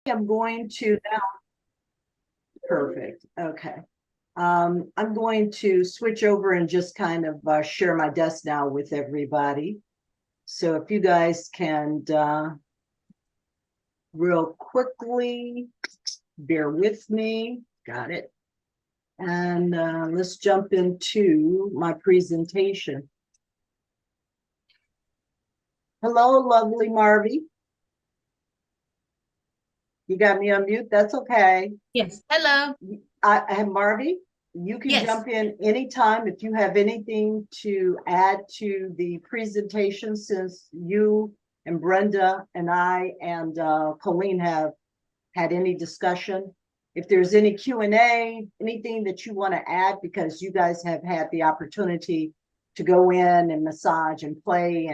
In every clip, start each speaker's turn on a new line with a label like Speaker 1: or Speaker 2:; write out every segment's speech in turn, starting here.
Speaker 1: I'm going to now. Perfect. Okay. I'm going to switch over and just kind of share my desk now with everybody. So if you guys can real quickly bear with me. Got it. And let's jump into my presentation. Hello, lovely Marvy. You got me on mute? That's okay.
Speaker 2: Yes. Hello.
Speaker 1: I have Marvy. You can jump in anytime if you have anything to add to the presentation, since you and Brenda and I and Colleen have had any discussion. If there's any Q&A, anything that you want to add, because you guys have had the opportunity to go in and massage and play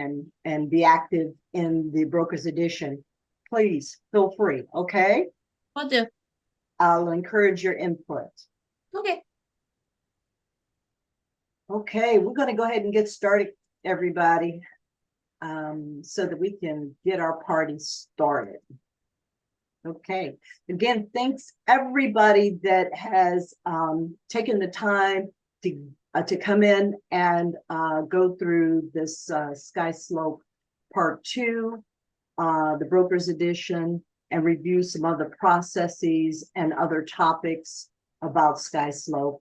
Speaker 1: and be active in the Brokers Edition, please feel free, okay?
Speaker 2: Will do.
Speaker 1: I'll encourage your input.
Speaker 2: Okay.
Speaker 1: Okay, we're going to go ahead and get started, everybody, so that we can get our party started. Okay, again, thanks everybody that has taken the time to come in and go through this Skyslope Part 2, the Brokers Edition, and review some other processes and other topics about Skyslope.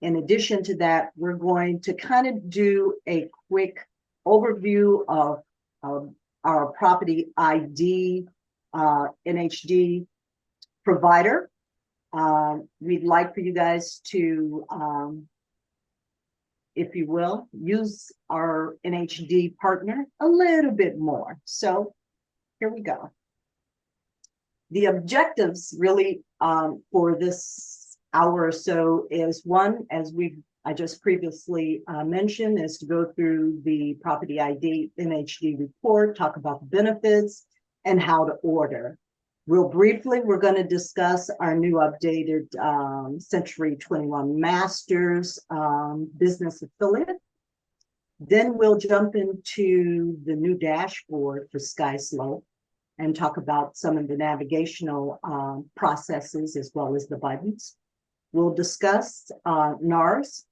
Speaker 1: In addition to that, we're going to kind of do a quick overview of our property ID NHD provider. We'd like for you guys to, if you will, use our NHD partner a little bit more. So here we go. The objectives really for this hour or so is, one, as I just previously mentioned, is to go through the property ID NHD report, talk about the benefits and how to order. Real briefly, we're going to discuss our new updated Century 21 Masters business affiliate. Then we'll jump into the new dashboard for Skyslope and talk about some of the navigational processes as well as the buttons. We'll discuss NARS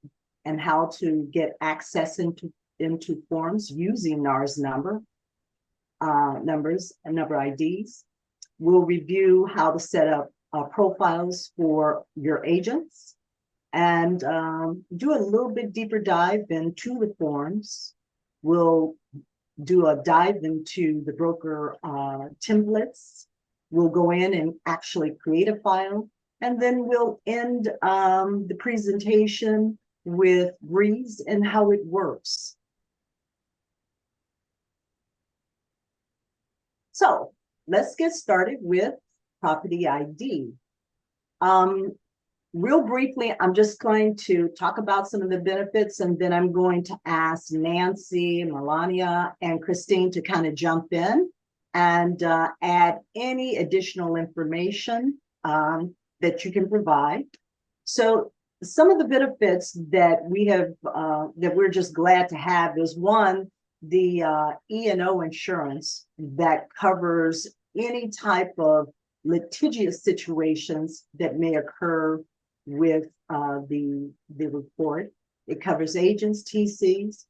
Speaker 1: and how to get access into forms using NARS numbers and number IDs. We'll review how to set up profiles for your agents and do a little bit deeper dive into the forms. We'll do a dive into the broker templates. We'll go in and actually create a file, and then we'll end the presentation with Breeze and how it works. So let's get started with property ID. Real briefly, I'm just going to talk about some of the benefits, and then I'm going to ask Nancy, Melania, and Christine to kind of jump in and add any additional information that you can provide. So some of the benefits that we have, that we're just glad to have, is, one, the E&O insurance that covers any type of litigious situations that may occur with the report. It covers agents, TCs,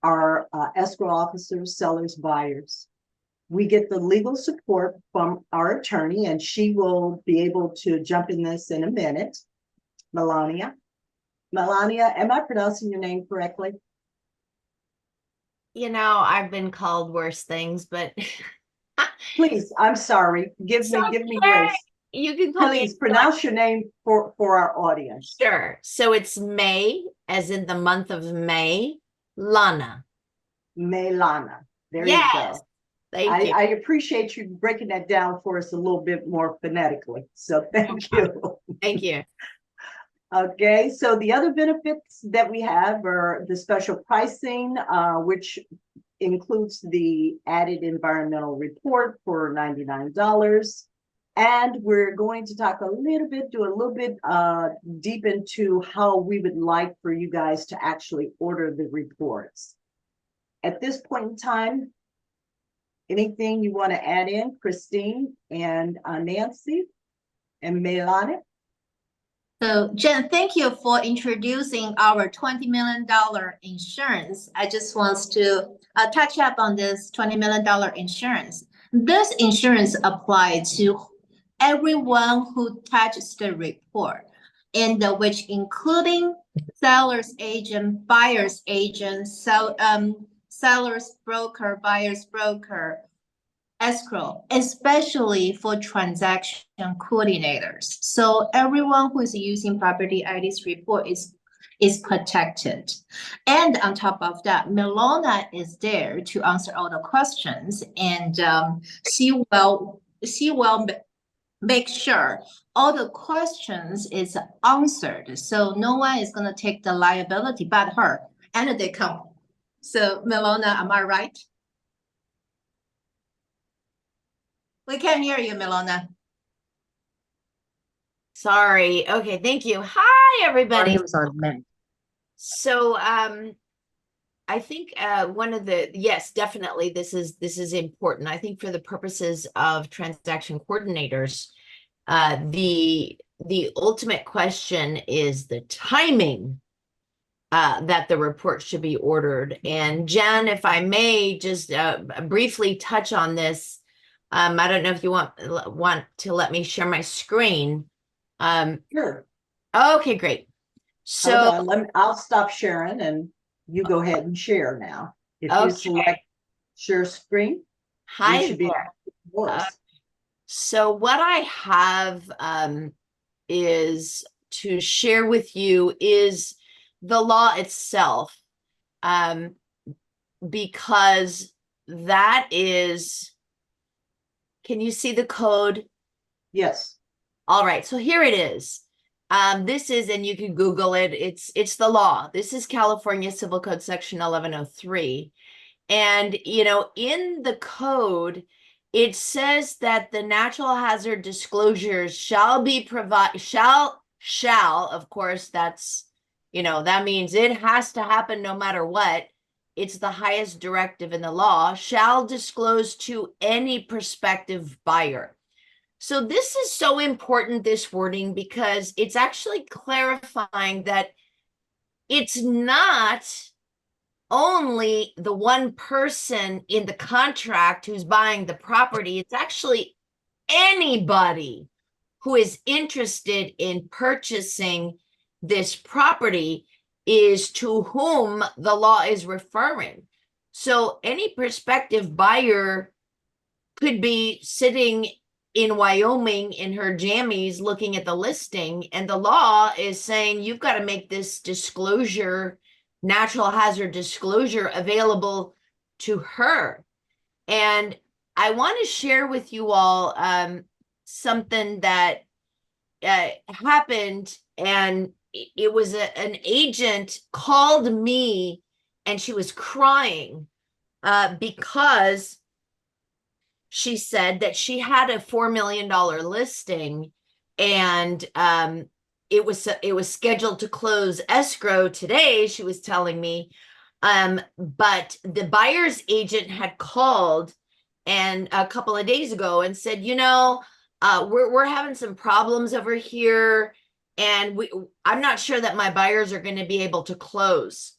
Speaker 1: our escrow officers, sellers, buyers. We get the legal support from our attorney, and she will be able to jump in this in a minute. Melania, am I pronouncing your name correctly?
Speaker 2: You know, I've been called worse things, but
Speaker 1: Please, I'm sorry. Give me grace.
Speaker 2: You can call
Speaker 1: Please
Speaker 2: me.
Speaker 1: pronounce your name for our audience.
Speaker 2: Sure. So it's May, as in the month of May. Lana.
Speaker 1: Maylana. There you go.
Speaker 2: Thank you.
Speaker 1: I appreciate you breaking that down for us a little bit more phonetically. So thank you.
Speaker 2: Thank you.
Speaker 1: Okay, so the other benefits that we have are the special pricing, which includes the added environmental report for $99. And we're going to talk do a little bit deep into how we would like for you guys to actually order the reports. at this point in time, anything you want to add in, Christine and Nancy and Melania?
Speaker 3: So Jen, thank you for introducing our $20 million insurance. I just want to touch up on this $20 million insurance. This insurance applies to everyone who touches the report, and which including seller's agent, buyer's agent, seller's broker, buyer's broker, escrow, especially for transaction coordinators. So everyone who is using property ID's report is protected. And on top of that, Milona is there to answer all the questions, and she will make sure all the questions is answered. So no one is going to take the liability but her and the company. So Milona, am I right? We can't hear you, Milona.
Speaker 2: Sorry. Okay, thank you. Hi, everybody.
Speaker 3: Volume's on mute.
Speaker 2: So, I think one of the, yes, definitely this is important. I think for the purposes of transaction coordinators, the ultimate question is the timing that the report should be ordered. And Jen, if I may just briefly touch on this, I don't know if you want to let me share my screen.
Speaker 1: Sure.
Speaker 2: Okay, great. So,
Speaker 1: Hold on, I'll stop sharing and you go ahead and share now. If you
Speaker 2: okay.
Speaker 1: select share screen, you
Speaker 2: Hi
Speaker 1: should be
Speaker 2: there.
Speaker 1: voice.
Speaker 2: So what I have is to share with you is the law itself, because that is, can you see the code?
Speaker 1: Yes.
Speaker 2: All right, so here it is. This is, and you can Google it, it's the law. This is California Civil Code Section 1103. And, you know, in the code, it says that the natural hazard disclosures shall be shall, of course, that's, you know, that means it has to happen no matter what. It's the highest directive in the law, shall disclose to any prospective buyer. So this is so important, this wording, because it's actually clarifying that it's not only the one person in the contract who's buying the property, it's actually anybody who is interested in purchasing this property is to whom the law is referring. So any prospective buyer could be sitting in Wyoming in her jammies looking at the listing, and the law is saying you've got to make this disclosure, natural hazard disclosure, available to her. And I want to share with you all something that happened, and it was an agent called me and she was crying because she said that she had a $4 million listing, and it was scheduled to close escrow today, she was telling me. But the buyer's agent had called and a couple of days ago and said, you know, we're having some problems over here, and I'm not sure that my buyers are going to be able to close.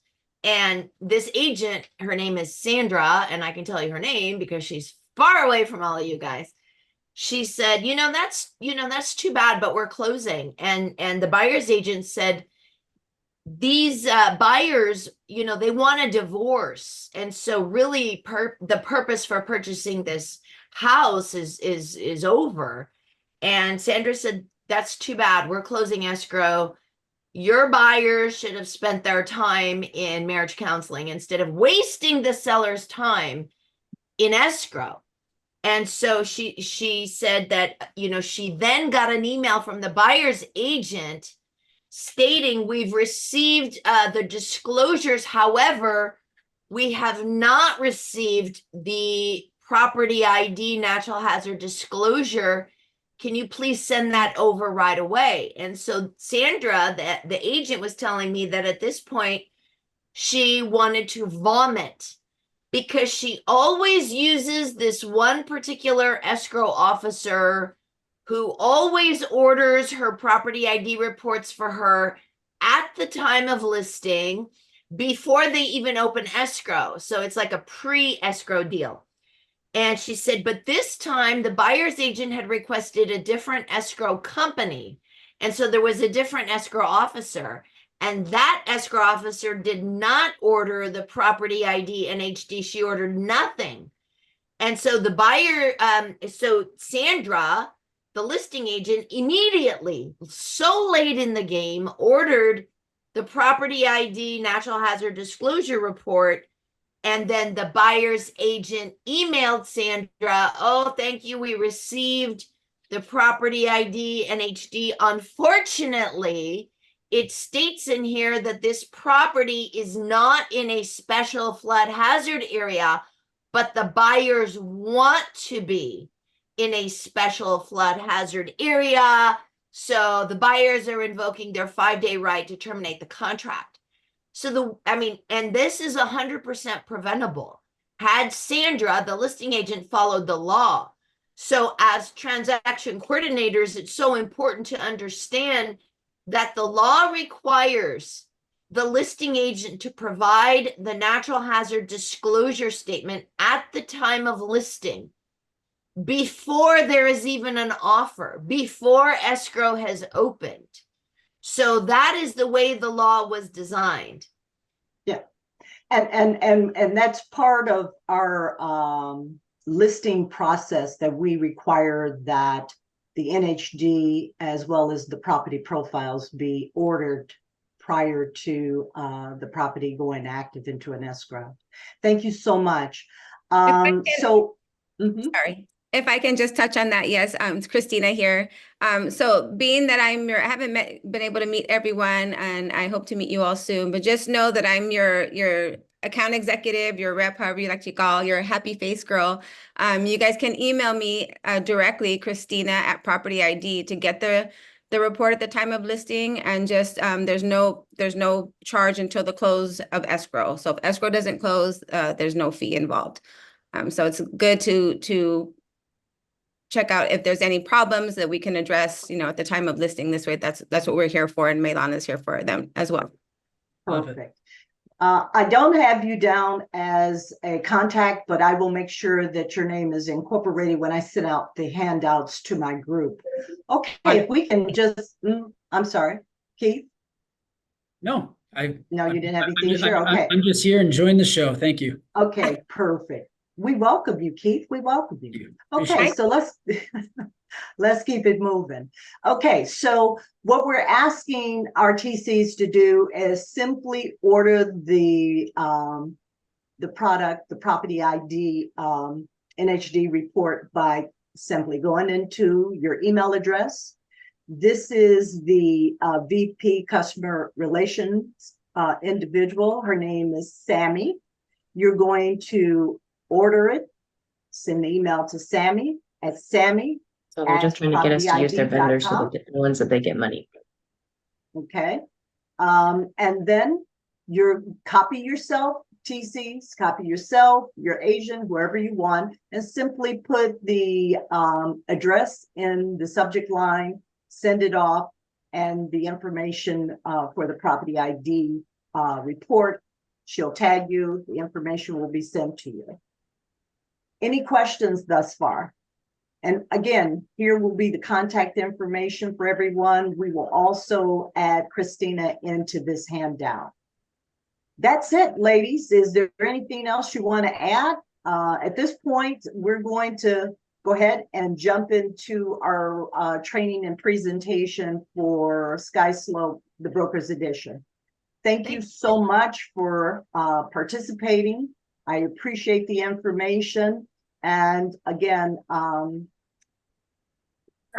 Speaker 2: And this agent, her name is Sandra, and I can tell you her name because she's far away from all of you guys. She said, that's too bad, but we're closing. And the buyer's agent said, these buyers, they want a divorce. And so really the purpose for purchasing this house is over. And Sandra said, that's too bad. We're closing escrow. Your buyers should have spent their time in marriage counseling instead of wasting the seller's time in escrow. And so she said that, she then got an email from the buyer's agent stating, we've received the disclosures. However, we have not received the property ID natural hazard disclosure. Can you please send that over right away? And so Sandra, the agent, was telling me that at this point, she wanted to vomit because she always uses this one particular escrow officer who always orders her property ID reports for her at the time of listing before they even open escrow. So it's like a pre-escrow deal. And she said, but this time the buyer's agent had requested a different escrow company. And so there was a different escrow officer. And that escrow officer did not order the property ID NHD. She ordered nothing. And so the buyer, so Sandra, the listing agent, immediately, so late in the game, ordered the property ID natural hazard disclosure report. And then the buyer's agent emailed Sandra, oh, thank you, we received the property ID NHD. Unfortunately, it states in here that this property is not in a special flood hazard area, but the buyers want to be in a special flood hazard area. So the buyers are invoking their 5-day right to terminate the contract. So and this is 100% preventable had Sandra, the listing agent, followed the law. So as transaction coordinators, it's so important to understand that the law requires the listing agent to provide the natural hazard disclosure statement at the time of listing, before there is even an offer, before escrow has opened. So that is the way the law was designed.
Speaker 1: Yeah. And that's part of our listing process, that we require that the NHD as well as the property profiles be ordered prior to the property going active into an escrow. Thank you so much.
Speaker 4: Mhm.
Speaker 1: Sorry.
Speaker 4: If I can just touch on that, yes, it's Christina here. So being that I haven't been able to meet everyone, and I hope to meet you all soon, but just know that I'm your account executive, your rep, however you like to call, your happy face girl. You guys can email me directly, Christina at Property ID, to get the report at the time of listing, and just there's no charge until the close of escrow. So if escrow doesn't close, there's no fee involved. So it's good to check out if there's any problems that we can address, at the time of listing. This way, that's what we're here for, and Meilana is here for them as well.
Speaker 1: Perfect. I don't have you down as a contact, but I will make sure that your name is incorporated when I send out the handouts to my group. Okay, if we can just, I'm sorry, Keith?
Speaker 5: No,
Speaker 1: you didn't have anything to share? Okay.
Speaker 5: I'm just here enjoying the show. Thank you.
Speaker 1: Okay, perfect. We welcome you, Keith. We welcome you.
Speaker 5: Appreciate
Speaker 1: Okay,
Speaker 5: it.
Speaker 1: so let's keep it moving. Okay, so what we're asking our TCs to do is simply order the product, the property ID NHD report by simply going into your email address. This is the VP Customer Relations individual. Her name is Sammy. You're going to order it, send the email to Sammy at Sammy.
Speaker 6: So they're just trying to get us to use their vendors so
Speaker 1: propertyid.com.
Speaker 6: that the ones that they get money.
Speaker 1: Okay. And then copy yourself, TCs, copy yourself, your agent, wherever you want, and simply put the address in the subject line, send it off, and the information for the property ID report. She'll tag you, the information will be sent to you. Any questions thus far? And again, here will be the contact information for everyone. We will also add Christina into this handout. That's it, ladies. Is there anything else you want to add? At this point, we're going to go ahead and jump into our training and presentation for Skyslope, the Broker's Edition. Thank you so much for participating. I appreciate the information. And again,
Speaker 7: are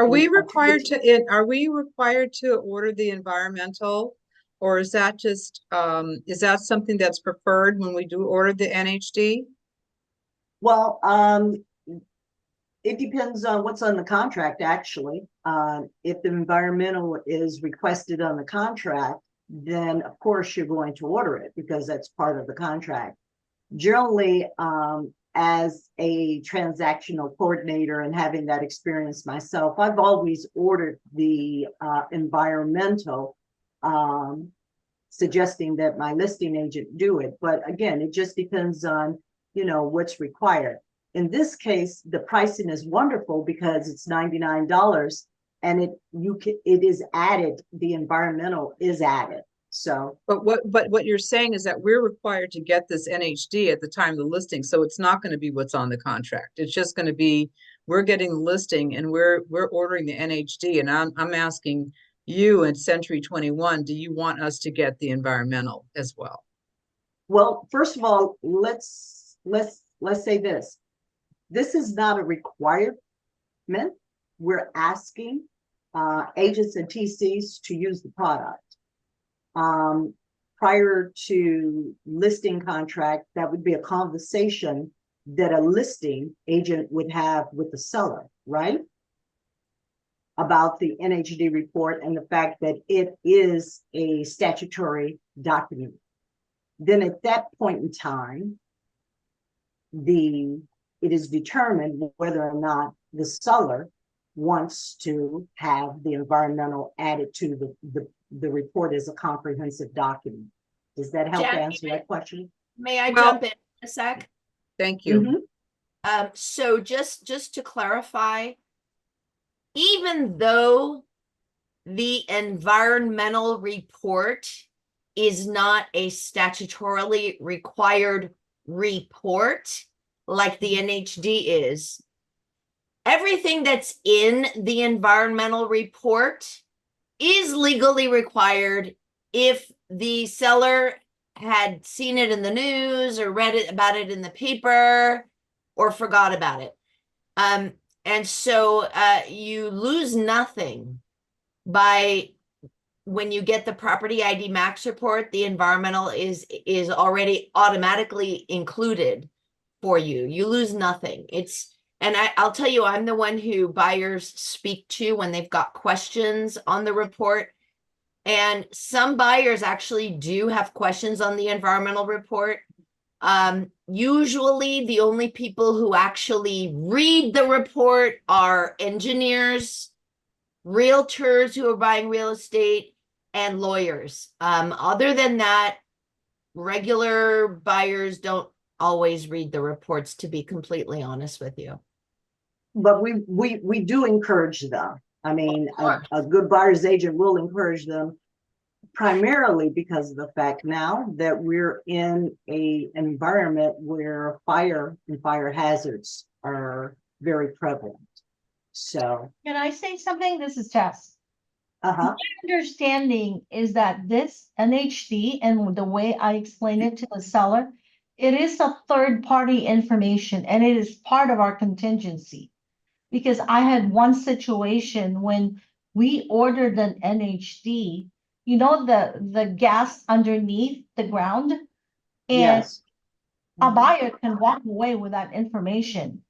Speaker 7: we required to order the environmental, or is that just is that something that's preferred when we do order the NHD?
Speaker 1: Well, it depends on what's on the contract, actually. If the environmental is requested on the contract, then of course you're going to order it because that's part of the contract. generally, as a transactional coordinator and having that experience myself, I've always ordered the environmental, suggesting that my listing agent do it. But again, it just depends on, what's required. In this case, the pricing is wonderful because it's $99 and it is added, the environmental is added. So,
Speaker 7: But what you're saying is that we're required to get this NHD at the time of the listing, so it's not going to be what's on the contract. It's just going to be, we're getting the listing and we're ordering the NHD, and I'm asking you and Century 21, do you want us to get the environmental as well?
Speaker 1: well, first of all, let's say this. This is not a requirement. We're asking agents and TCs to use the product. Prior to listing contract, that would be a conversation that a listing agent would have with the seller, right? About the NHD report and the fact that it is a statutory document. Then at that point in time, it is determined whether or not the seller wants to have the environmental added to the report as a comprehensive document. Does that help
Speaker 2: Jackie,
Speaker 1: answer that question?
Speaker 2: May I
Speaker 7: Well-
Speaker 2: jump in a sec?
Speaker 7: Thank you.
Speaker 2: So just to clarify, even though the environmental report is not a statutorily required report like the NHD is, everything that's in the environmental report is legally required if the seller had seen it in the news or read about it in the paper or forgot about it. And so you lose nothing by, when you get the property ID max report, the environmental is already automatically included for you. You lose nothing. And I'll tell you, I'm the one who buyers speak to when they've got questions on the report. And some buyers actually do have questions on the environmental report. Usually the only people who actually read the report are engineers, realtors who are buying real estate, and lawyers. Other than that, regular buyers don't always read the reports, to be completely honest with you.
Speaker 1: But we do encourage them. I mean, a good buyer's agent will encourage them, primarily because of the fact now that we're in an environment where fire and fire hazards are very prevalent. So,
Speaker 8: Can I say something? This is Tess.
Speaker 1: uh-huh,
Speaker 8: Understanding is that this NHD and the way I explain it to the seller, it is a third party information and it is part of our contingency. Because I had one situation when we ordered an NHD, the gas underneath the ground, and
Speaker 1: yes.
Speaker 8: a buyer can walk away with that information.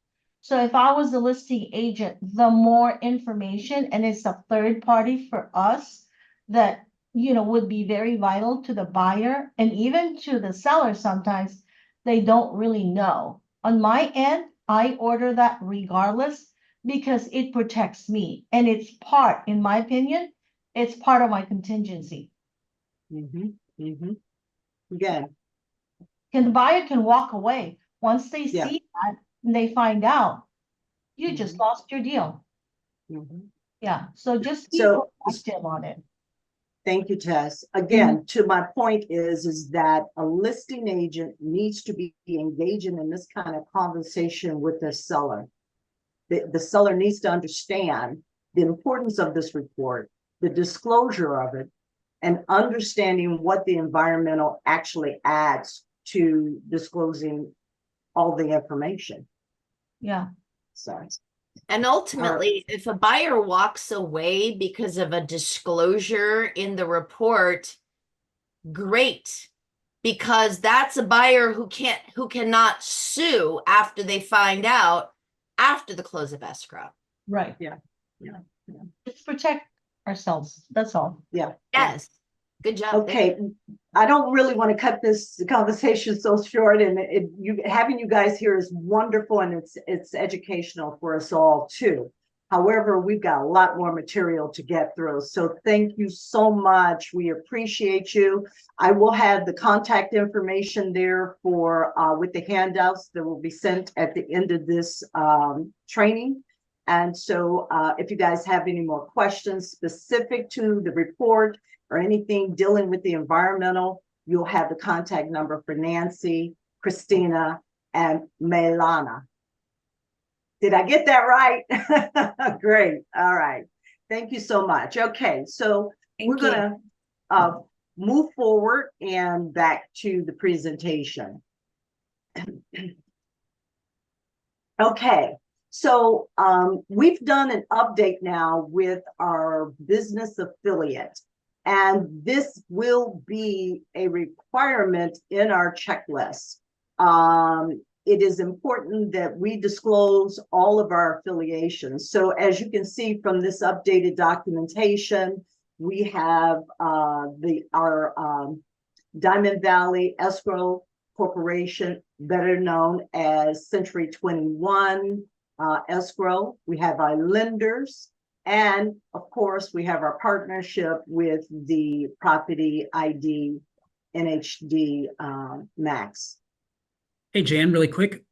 Speaker 8: So if I was a listing agent, the more information, and it's a third party for us that, would be very vital to the buyer and even to the seller sometimes, they don't really know. On my end, I order that regardless because it protects me and it's part, in my opinion, it's part of my contingency.
Speaker 1: Again,
Speaker 8: The buyer can walk away once they
Speaker 1: Yeah.
Speaker 8: see that and they find out you just lost your deal. Yeah, so just be
Speaker 1: So-
Speaker 8: proactive on it.
Speaker 1: thank you, Tess. Again, to my point is that a listing agent needs to be engaging in this kind of conversation with the seller. The seller needs to understand the importance of this report, the disclosure of it, and understanding what the environmental actually adds to disclosing all the information.
Speaker 8: Yeah,
Speaker 1: So,
Speaker 2: And ultimately, if a buyer walks away because of a disclosure in the report, great, because that's a buyer who cannot sue after they find out after the close of escrow.
Speaker 8: right.
Speaker 1: Yeah.
Speaker 8: Just protect ourselves, that's all.
Speaker 1: yeah.
Speaker 2: Yes. Good job. Thank
Speaker 1: Okay, I don't really want to cut this conversation so short, and having you guys here is wonderful, and it's educational for us all too. However, we've got a lot more material to get through, so thank you so much. We appreciate you. I will have the contact information there for with the handouts that will be sent at the end of this training. And so if you guys have any more questions specific to the report or anything dealing with the environmental, you'll have the contact number for Nancy, Christina, and Melana. Did I get that right? Great. All right. Thank you so much. Okay, so we're gonna move forward and back to the presentation. Okay, so we've done an update now with our business affiliate, and this will be a requirement in our checklist. It is important that we disclose all of our affiliations. So as you can see from this updated documentation, we have our Diamond Valley Escrow Corporation, better known as Century 21 Escrow. We have our lenders, and of course, we have our partnership with the Property ID NHD Max.
Speaker 5: Hey, Jan, really quick.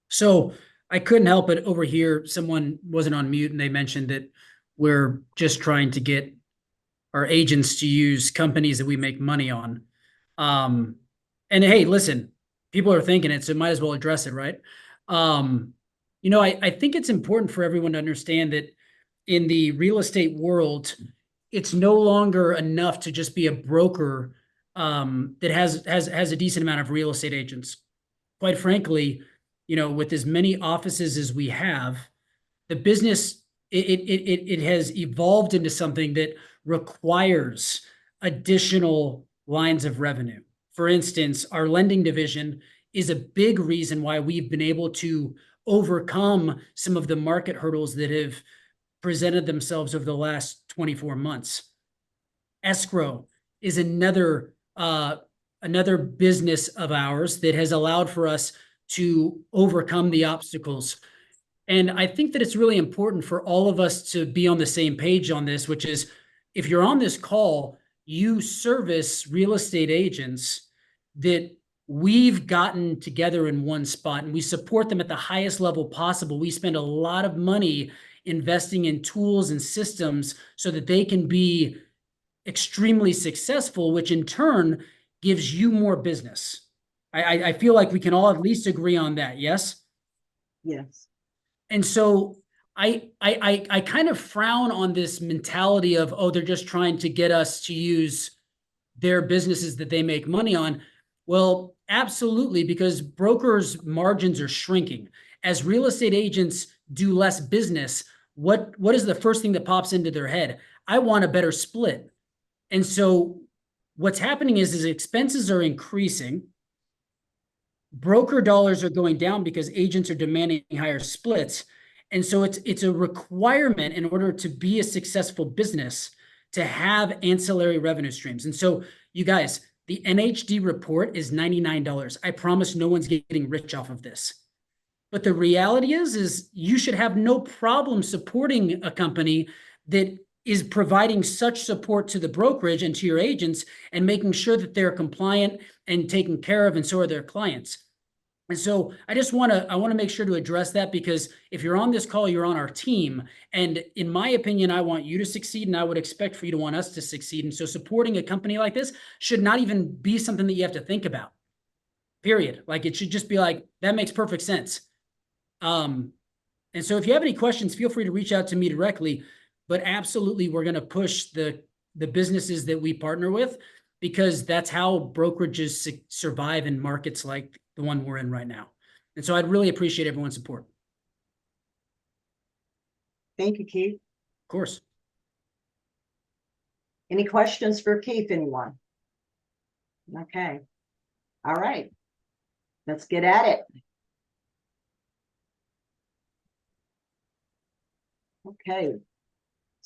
Speaker 5: So I couldn't help but overhear someone wasn't on mute, and they mentioned that we're just trying to get our agents to use companies that we make money on. And hey, listen, people are thinking it, so might as well address it, right? I think it's important for everyone to understand that in the real estate world, it's no longer enough to just be a broker that has a decent amount of real estate agents. Quite frankly, with as many offices as we have, the business it has evolved into something that requires additional lines of revenue. For instance, our lending division is a big reason why we've been able to overcome some of the market hurdles that have presented themselves over the last 24 months. Escrow is another business of ours that has allowed for us to overcome the obstacles. And I think that it's really important for all of us to be on the same page on this, which is if you're on this call, you service real estate agents that we've gotten together in one spot, and we support them at the highest level possible. We spend a lot of money investing in tools and systems so that they can be extremely successful, which in turn gives you more business. I feel like we can all at least agree on that. Yes?
Speaker 1: Yes.
Speaker 5: And so I kind of frown on this mentality of, oh, they're just trying to get us to use their businesses that they make money on. Well, absolutely, because brokers' margins are shrinking. As real estate agents do less business, what is the first thing that pops into their head? I want a better split. And so what's happening is expenses are increasing. Broker dollars are going down because agents are demanding higher splits. And so it's a requirement in order to be a successful business to have ancillary revenue streams. And so you guys, the NHD report is $99. I promise no one's getting rich off of this. But the reality is you should have no problem supporting a company that is providing such support to the brokerage and to your agents and making sure that they're compliant and taken care of, and so are their clients. And so I want to make sure to address that, because if you're on this call, you're on our team. And in my opinion, I want you to succeed, and I would expect for you to want us to succeed. And so supporting a company like this should not even be something that you have to think about, period. Like, it should just be like, that makes perfect sense. And so if you have any questions, feel free to reach out to me directly. But absolutely, we're going to push the businesses that we partner with, because that's how brokerages survive in markets like the one we're in right now. And so I'd really appreciate everyone's support.
Speaker 1: Thank you, Keith.
Speaker 5: Of course.
Speaker 1: Any questions for Keith, anyone? Okay. All right. Let's get at it. Okay.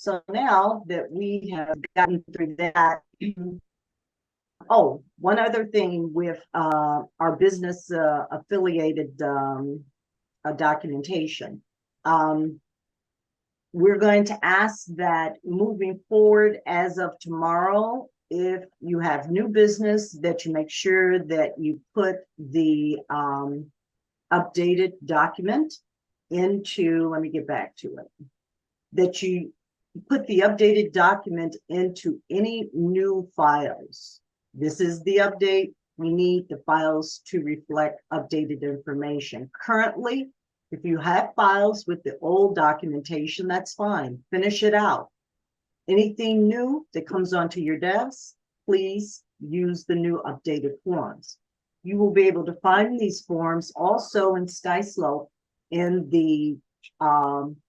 Speaker 1: So now that we have gotten through that, oh, one other thing with our business affiliated documentation. We're going to ask that moving forward as of tomorrow, if you have new business, that you make sure that you put the updated document into, let me get back to it, that you put the updated document into any new files. This is the update. We need the files to reflect updated information. Currently, if you have files with the old documentation, that's fine. Finish it out. Anything new that comes onto your desk, please use the new updated forms. You will be able to find these forms also in Skyslope in the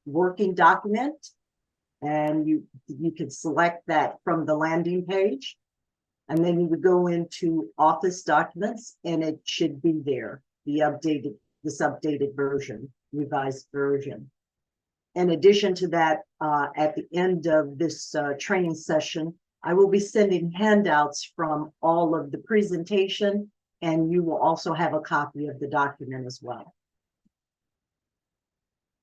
Speaker 1: working document, and you can select that from the landing page. And then you would go into Office Documents, and it should be there, this updated version, revised version. In addition to that, at the end of this training session, I will be sending handouts from all of the presentation, and you will also have a copy of the document as well.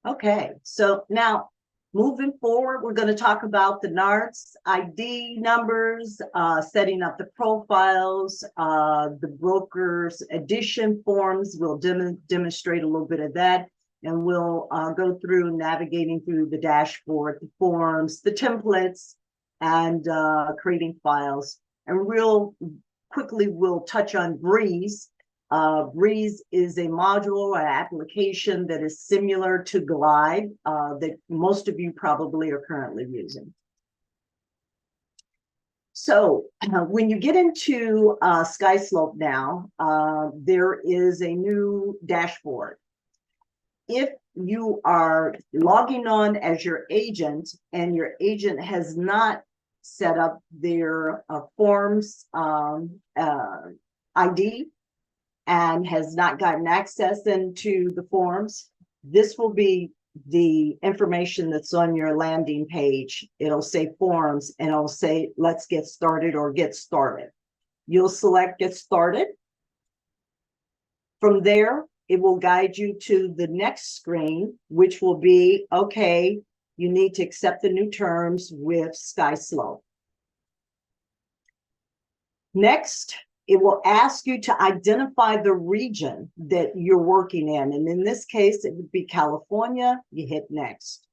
Speaker 1: Okay, so now moving forward, we're going to talk about the NARTS ID numbers, setting up the profiles, the brokers addition forms. We'll demonstrate a little bit of that, and we'll go through navigating through the dashboard, the forms, the templates, and creating files. And real quickly, we'll touch on Breeze. Breeze is a module or application that is similar to Glide that most of you probably are currently using. So when you get into Skyslope now, there is a new dashboard. If you are logging on as your agent and your agent has not set up their forms ID, and has not gotten access into the forms, this will be the information that's on your landing page. It'll say forms, and it'll say, let's get started or get started. You'll select get started. From there, it will guide you to the next screen, which will be, okay, you need to accept the new terms with Skyslope. Next, it will ask you to identify the region that you're working in. And in this case, it would be California. You hit next.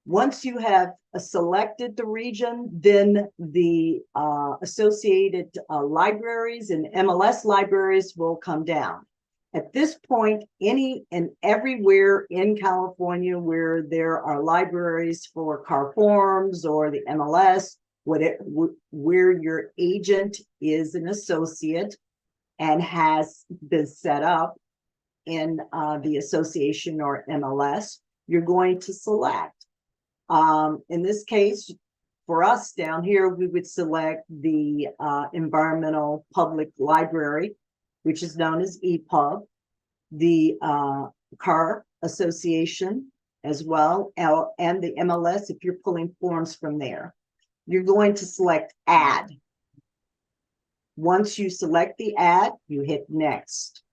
Speaker 1: Once you have selected the region, then the associated libraries and MLS libraries will come down. At this point, any and everywhere in California where there are libraries for car forms or the MLS, where your agent is an associate and has been set up in the association or MLS, you're going to select. In this case, for us down here, we would select the Environmental Public Library, which is known as EPUB, the Car Association as well, and the MLS if you're pulling forms from there. You're going to select Add. Once you select the Add, you hit Next.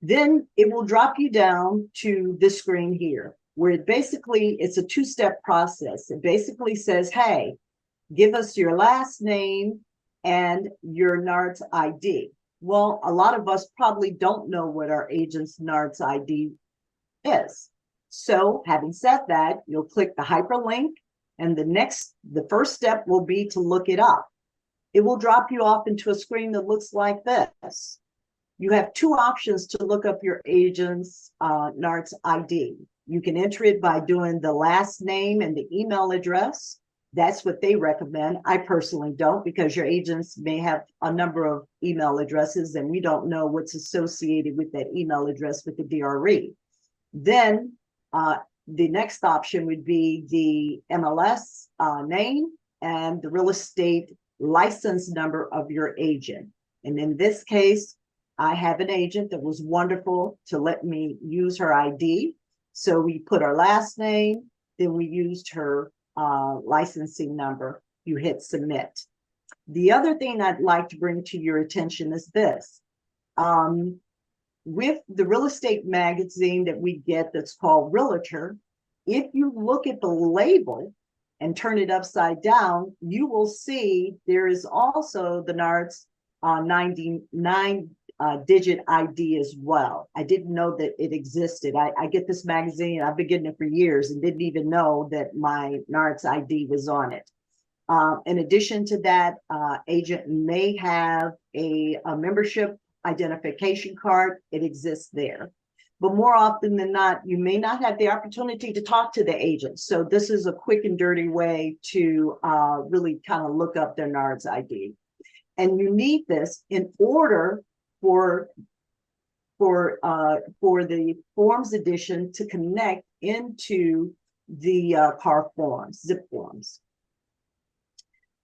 Speaker 1: Then it will drop you down to this screen here, where it's a two-step process. It basically says, hey, give us your last name and your NARTS ID. Well, a lot of us probably don't know what our agent's NARTS ID is. So having said that, you'll click the hyperlink, and the first step will be to look it up. It will drop you off into a screen that looks like this. You have two options to look up your agent's NARTS ID. You can enter it by doing the last name and the email address. That's what they recommend. I personally don't, because your agents may have a number of email addresses and we don't know what's associated with that email address with the DRE. Then the next option would be the MLS name and the real estate license number of your agent. And in this case, I have an agent that was wonderful to let me use her ID. So we put our last name, then we used her licensing number. You hit submit. The other thing I'd like to bring to your attention is this. With the real estate magazine that we get that's called Realtor, if you look at the label and turn it upside down, you will see there is also the NARDS 99 digit ID as well. I didn't know that it existed. I get this magazine, I've been getting it for years and didn't even know that my NARDS ID was on it. In addition to that, agent may have a membership identification card. It exists there. But more often than not, you may not have the opportunity to talk to the agent. So this is a quick and dirty way to really kind of look up their NARDS ID. And you need this in order for the forms edition to connect into the car forms, zip forms.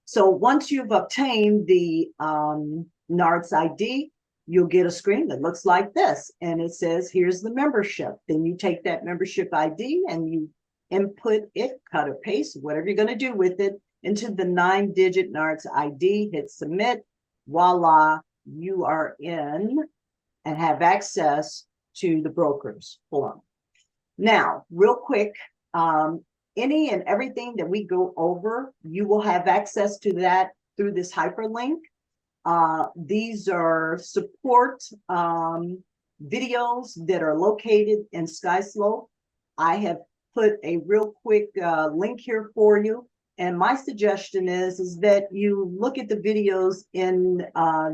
Speaker 1: So once you've obtained the NARDS ID, you'll get a screen that looks like this. And it says, here's the membership. Then you take that membership ID and you input it, cut or paste, whatever you're going to do with it, into the 9-digit NARDS ID, hit submit. Voila, you are in and have access to the broker's form. Now, real quick, any and everything that we go over, you will have access to that through this hyperlink. These are support videos that are located in Skyslope. I have put a real quick link here for you. And my suggestion is that you look at the videos in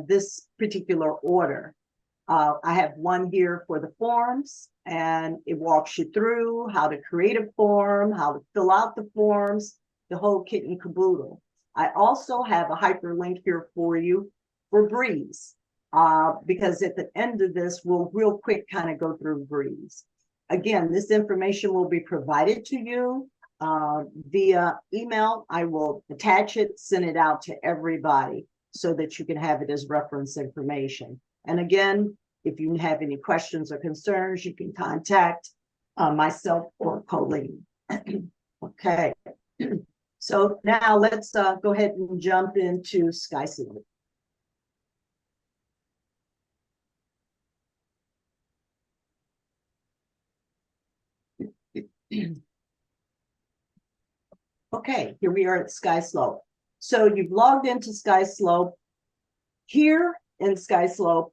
Speaker 1: this particular order. I have one here for the forms, and it walks you through how to create a form, how to fill out the forms, the whole kit and caboodle. I also have a hyperlink here for you for Breeze, because at the end of this, we'll real quick kind of go through Breeze. Again, this information will be provided to you via email. I will attach it, send it out to everybody so that you can have it as reference information. And again, if you have any questions or concerns, you can contact myself or Colleen. Okay. So now let's go ahead and jump into Skyslope. Okay, here we are at Skyslope. So you've logged into Skyslope. Here in Skyslope,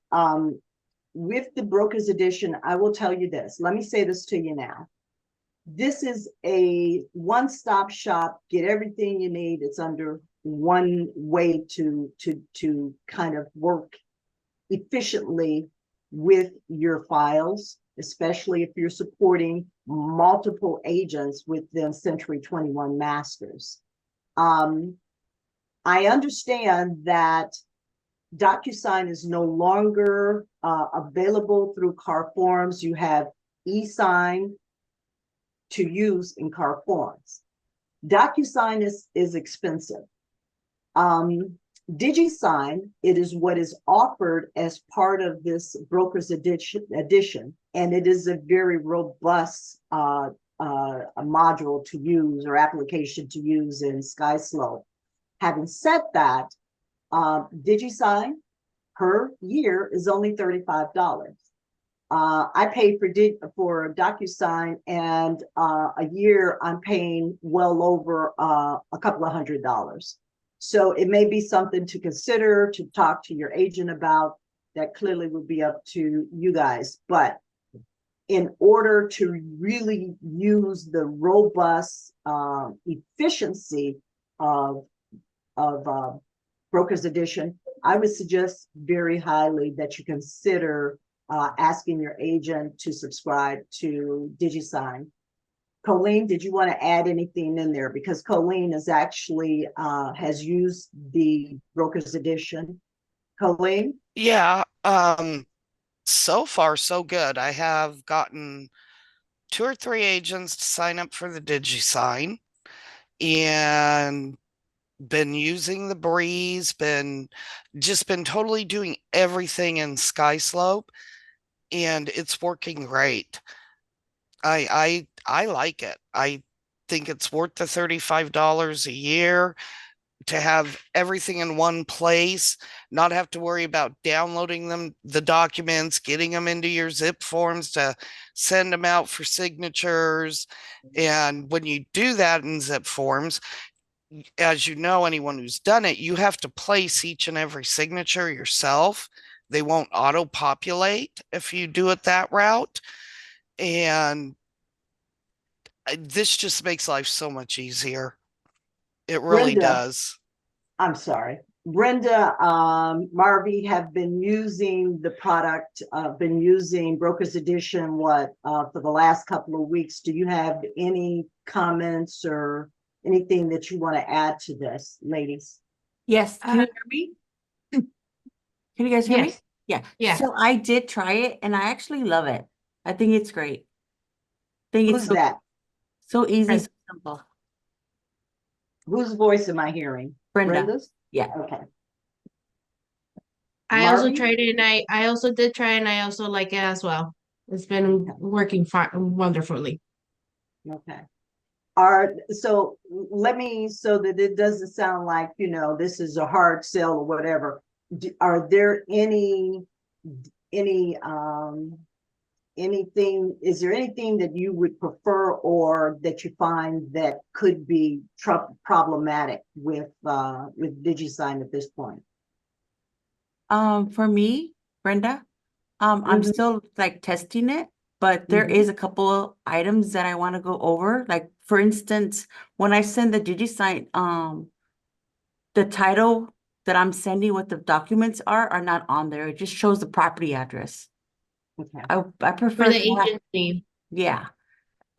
Speaker 1: with the Brokers Edition, I will tell you this. Let me say this to you now. This is a one-stop shop. Get everything you need. It's under one way to kind of work efficiently with your files, especially if you're supporting multiple agents within Century 21 Masters. I understand that DocuSign is no longer available through car forms. You have e-sign to use in car forms. DocuSign is expensive. DigiSign, it is what is offered as part of this Brokers Edition, and it is a very robust a module to use or application to use in Skyslope. Having said that, DigiSign per year is only $35. I paid for DocuSign, and a year I'm paying well over a couple of $100. So it may be something to consider, to talk to your agent about. That clearly would be up to you guys. But in order to really use the robust efficiency of Brokers Edition, I would suggest very highly that you consider asking your agent to subscribe to DigiSign. Colleen, did you want to add anything in there? Because Colleen is actually has used the Brokers Edition. Colleen?
Speaker 9: Yeah, so far so good. I have gotten 2 or 3 agents to sign up for the DigiSign and been using the Breeze, been totally doing everything in Skyslope, and it's working great. I like it. I think it's worth the $35 a year to have everything in one place, not have to worry about downloading the documents, getting them into your zip forms to send them out for signatures. And when you do that in zip forms, as you know, anyone who's done it, you have to place each and every signature yourself. They won't auto populate if you do it that route. And this just makes life so much easier. It really
Speaker 1: Brenda.
Speaker 9: does.
Speaker 1: I'm sorry. Brenda, Marvy have been using the product, been using Brokers Edition, for the last couple of weeks. Do you have any comments or anything that you want to add to this, ladies?
Speaker 10: Yes, can you hear me? Can you guys hear me?
Speaker 2: Yes.
Speaker 10: Yeah.
Speaker 2: Yeah.
Speaker 10: So I did try it and I actually love it. I think it's great. I think
Speaker 1: Who's
Speaker 10: it's
Speaker 1: that?
Speaker 10: so easy, so simple.
Speaker 1: Whose voice am I hearing?
Speaker 10: Brenda.
Speaker 1: Brenda's?
Speaker 10: Yeah.
Speaker 1: Okay.
Speaker 11: I also
Speaker 1: Marvy?
Speaker 11: tried it and I also did try and I also like it as well. It's been working fine, wonderfully.
Speaker 1: Okay. So that it doesn't sound like, this is a hard sell or whatever. Are there is there anything that you would prefer or that you find that could be problematic with DigiSign at this point?
Speaker 10: For me, Brenda, I'm
Speaker 1: Mhm.
Speaker 10: still like testing it, but there is a couple of items that I want to go over. Like for instance, when I send the DigiSign, the title that I'm sending what the documents are not on there. It just shows the property address.
Speaker 1: Okay.
Speaker 10: I
Speaker 11: For
Speaker 10: prefer
Speaker 11: the
Speaker 10: to have,
Speaker 11: agent name.
Speaker 10: yeah.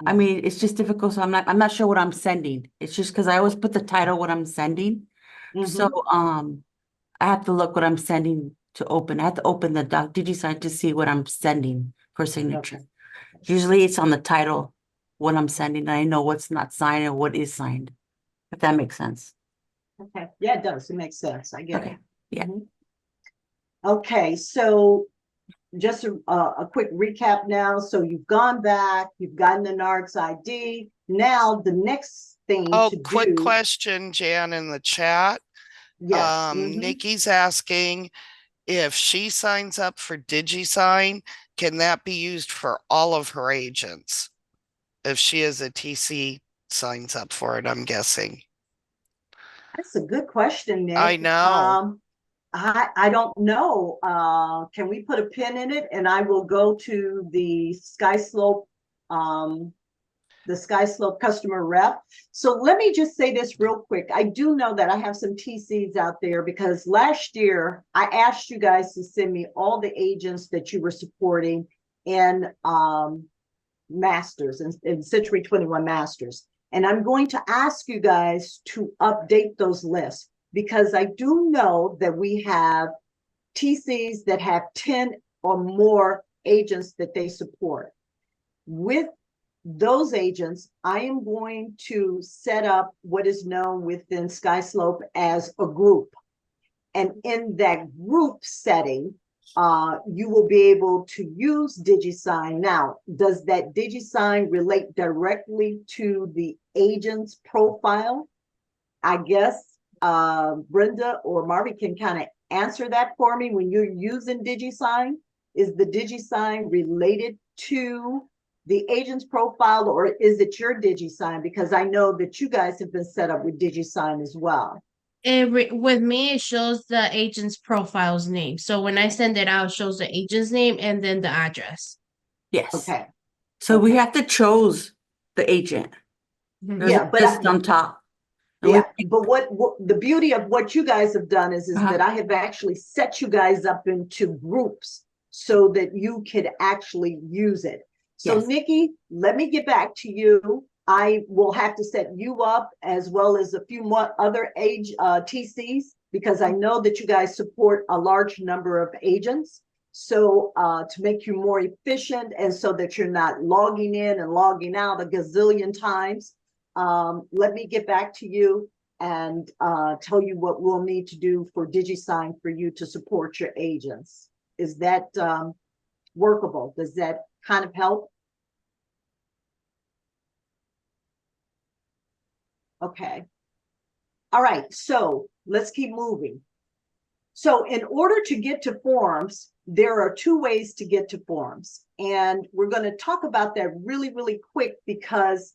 Speaker 10: I mean, it's just difficult, so I'm not sure what I'm sending. It's just because I always put the title what I'm sending. So I have to look what I'm sending to open. I have to open the DigiSign to see what I'm sending for signature.
Speaker 1: Okay.
Speaker 10: Usually it's on the title what I'm sending, and I know what's not signed and what is signed, if that makes sense.
Speaker 1: Okay. Yeah, it does. It makes sense. I get it.
Speaker 10: Okay. Yeah.
Speaker 1: Okay, so just a quick recap now. So you've gone back, you've gotten the NARCS ID. Now the next thing
Speaker 9: Oh,
Speaker 1: to
Speaker 9: quick
Speaker 1: do.
Speaker 9: question, Jan, in the chat.
Speaker 1: Yes.
Speaker 9: Nikki's asking if she signs up for DigiSign, can that be used for all of her agents? If she is a TC signs up for it, I'm guessing.
Speaker 1: That's a good question, Nick.
Speaker 9: I know.
Speaker 1: I don't know. Can we put a pin in it and I will go to the Skyslope customer rep. So let me just say this real quick. I do know that I have some TCs out there because last year I asked you guys to send me all the agents that you were supporting in Masters in Century 21 Masters. And I'm going to ask you guys to update those lists because I do know that we have TCs that have 10 or more agents that they support. With those agents, I am going to set up what is known within Skyslope as a group. And in that group setting, you will be able to use DigiSign. Now, does that DigiSign relate directly to the agent's profile? I guess Brenda or Marvy can kind of answer that for me. When you're using DigiSign, is the DigiSign related to the agent's profile or is it your DigiSign? Because I know that you guys have been set up with DigiSign as well.
Speaker 11: With me, it shows the agent's profile's name. So when I send it out, it shows the agent's name and then the address.
Speaker 10: Yes.
Speaker 1: Okay.
Speaker 10: So we have to choose the agent. There's
Speaker 1: Yeah,
Speaker 10: a
Speaker 1: but
Speaker 10: list on top. And
Speaker 1: yeah, but what the beauty of what you guys have done is
Speaker 10: Uh-huh.
Speaker 1: that I have actually set you guys up into groups so that you could actually use it. So
Speaker 10: Yes.
Speaker 1: Nikki, let me get back to you. I will have to set you up as well as a few more other TCs because I know that you guys support a large number of agents. So to make you more efficient and so that you're not logging in and logging out a gazillion times, let me get back to you and tell you what we'll need to do for DigiSign for you to support your agents. Is that workable? Does that kind of help? Okay. All right, so let's keep moving. So in order to get to forms, there are two ways to get to forms. And we're going to talk about that really, really quick, because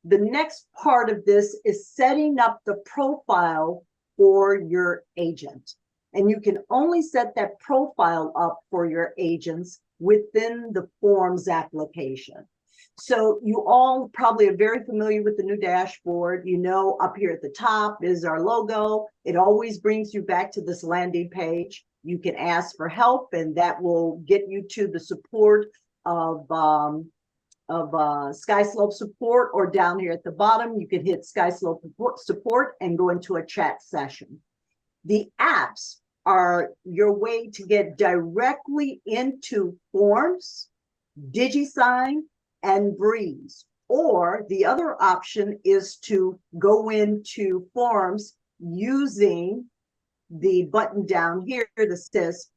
Speaker 1: the next part of this is setting up the profile for your agent. And you can only set that profile up for your agents within the forms application. So you all probably are very familiar with the new dashboard. You know, up here at the top is our logo. It always brings you back to this landing page. You can ask for help, and that will get you to the support of Skyslope support, or down here at the bottom, you can hit Skyslope support and go into a chat session. The apps are your way to get directly into Forms, DigiSign, and Breeze. Or the other option is to go into Forms using the button down here that says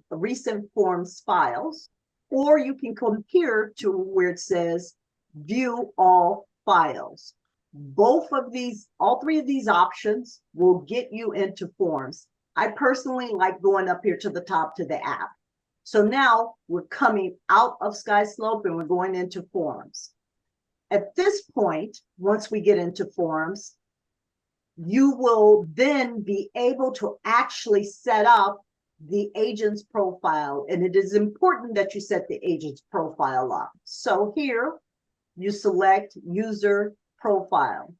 Speaker 1: recent Forms files, or you can come here to where it says view all files. Both of these, all three of these options will get you into Forms. I personally like going up here to the top to the app. So now we're coming out of Skyslope and we're going into Forms. At this point, once we get into Forms, you will then be able to actually set up the agent's profile. And it is important that you set the agent's profile up. So here you select user profile.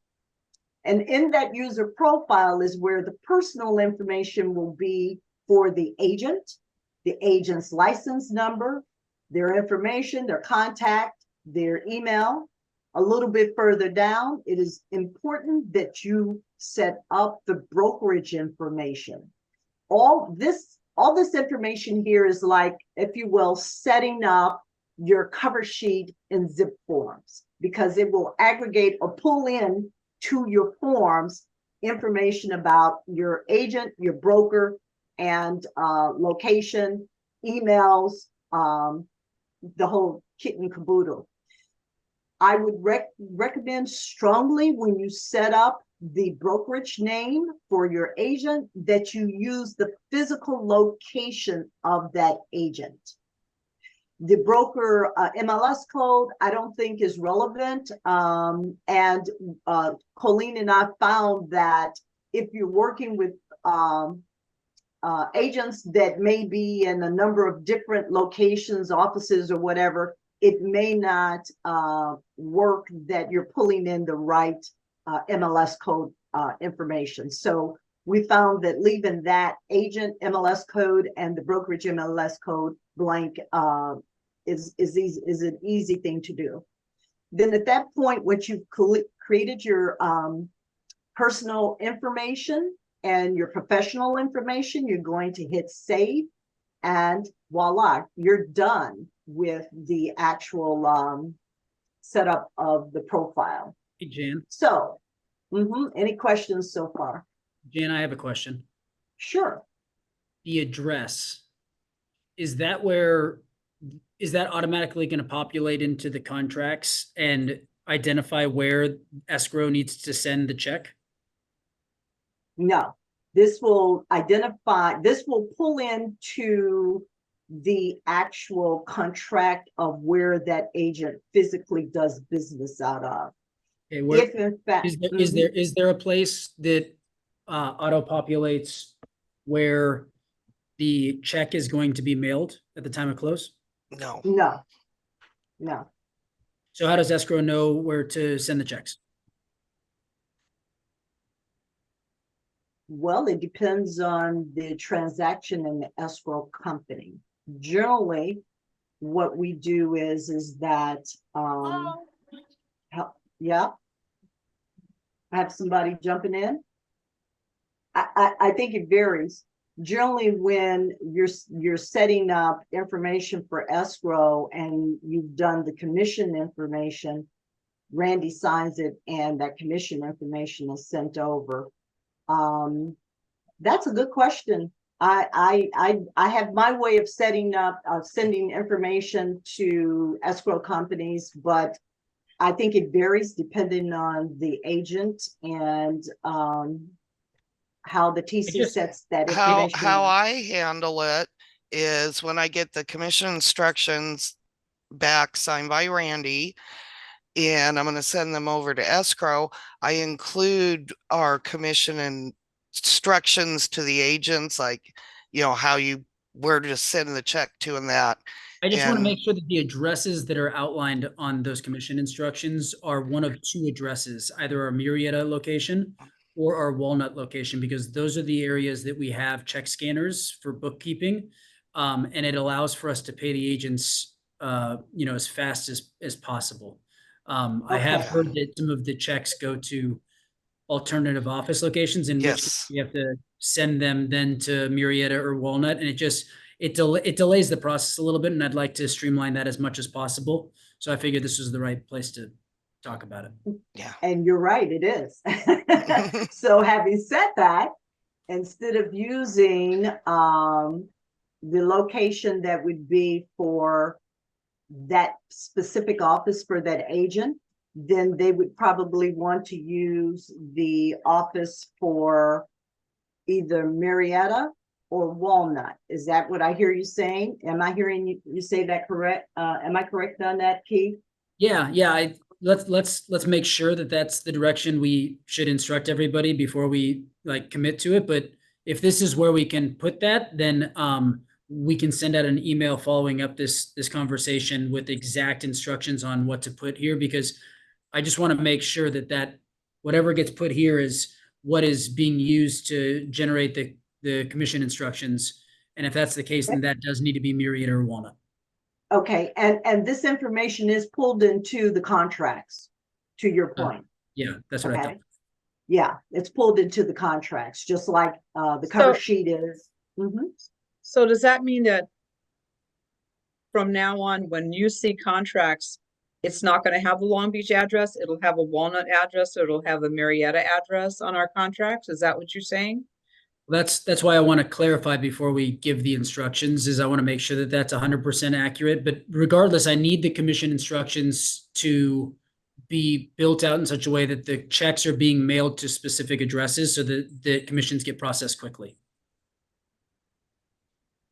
Speaker 1: And in that user profile is where the personal information will be for the agent's license number, their information, their contact, their email. A little bit further down, it is important that you set up the brokerage information. All this information here is like, if you will, setting up your cover sheet in zip forms, because it will aggregate or pull in to your forms information about your agent, your broker, and location, emails, the whole kit and caboodle. I would recommend strongly, when you set up the brokerage name for your agent, that you use the physical location of that agent. The broker MLS code, I don't think is relevant. And Colleen and I found that if you're working with agents that may be in a number of different locations, offices, or whatever, it may not work that you're pulling in the right MLS code information. So we found that leaving that agent MLS code and the brokerage MLS code blank is an easy thing to do. Then at that point, once you've created your personal information and your professional information, you're going to hit save, and voila, you're done with the actual setup of the profile.
Speaker 5: Hey, Jan.
Speaker 1: So, any questions so far?
Speaker 5: Jan, I have a question.
Speaker 1: Sure.
Speaker 5: The address, is that automatically going to populate into the contracts and identify where escrow needs to send the check?
Speaker 1: No, this will pull into the actual contract of where that agent physically does business out of.
Speaker 5: Okay, where,
Speaker 1: If in fact,
Speaker 5: is there a place that auto populates where the check is going to be mailed at the time of close?
Speaker 9: No.
Speaker 1: No.
Speaker 5: So how does escrow know where to send the checks?
Speaker 1: Well, it depends on the transaction and the escrow company. Generally, what we do is that, yeah, I have somebody jumping in. I think it varies. Generally, when you're setting up information for escrow and you've done the commission information, Randy signs it and that commission information is sent over. That's a good question. I have my way of setting up, sending information to escrow companies, but I think it varies depending on the agent and how the TC
Speaker 5: just-
Speaker 1: sets that
Speaker 9: How
Speaker 1: information.
Speaker 9: I handle it is when I get the commission instructions back signed by Randy, and I'm going to send them over to escrow, I include our commission instructions to the agents, like, where to send the check to and that.
Speaker 5: I just want to
Speaker 9: And-
Speaker 5: make sure that the addresses that are outlined on those commission instructions are one of two addresses, either our Murrieta location or our Walnut location, because those are the areas that we have check scanners for bookkeeping. And it allows for us to pay the agents, as fast as possible. I have
Speaker 1: Okay.
Speaker 5: heard that some of the checks go to alternative office locations, in which
Speaker 9: Yes.
Speaker 5: you have to send them then to Murrieta or Walnut, and it delays the process a little bit, and I'd like to streamline that as much as possible. So I figured this was the right place to talk about it.
Speaker 9: Yeah.
Speaker 1: And you're right, it is. So having said that, instead of using the location that would be for that specific office for that agent, then they would probably want to use the office for either Marietta or Walnut. Is that what I hear you saying? Am I hearing you say that correct? Am I correct on that, Keith?
Speaker 5: Yeah. Let's make sure that that's the direction we should instruct everybody before we commit to it. But if this is where we can put that, then we can send out an email following up this conversation with exact instructions on what to put here, because I just want to make sure that whatever gets put here is what is being used to generate the commission instructions. And if that's the case, then that does need to be Murrieta or Walnut.
Speaker 1: Okay, and this information is pulled into the contracts, to your point.
Speaker 5: Yeah, that's what I thought.
Speaker 1: Okay. Yeah, it's pulled into the contracts, just like the cover
Speaker 7: So-
Speaker 1: sheet is. Mhm.
Speaker 7: So does that mean that from now on, when you see contracts, it's not going to have a Long Beach address, it'll have a Walnut address, or it'll have a Marietta address on our contracts? Is that what you're saying?
Speaker 5: That's why I want to clarify before we give the instructions, is I want to make sure that that's 100% accurate. But regardless, I need the commission instructions to be built out in such a way that the checks are being mailed to specific addresses so that the commissions get processed quickly.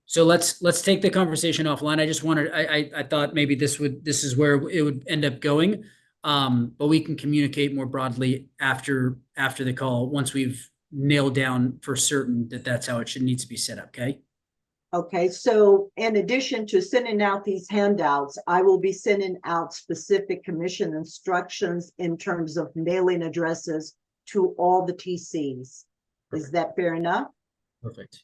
Speaker 5: So let's take the conversation offline. I just wanted, I thought maybe this is where it would end up going. But we can communicate more broadly after the call, once we've nailed down for certain that that's how it needs to be set up. Okay.
Speaker 1: Okay, so in addition to sending out these handouts, I will be sending out specific commission instructions in terms of mailing addresses to all the TCs. Is that fair enough?
Speaker 5: Perfect.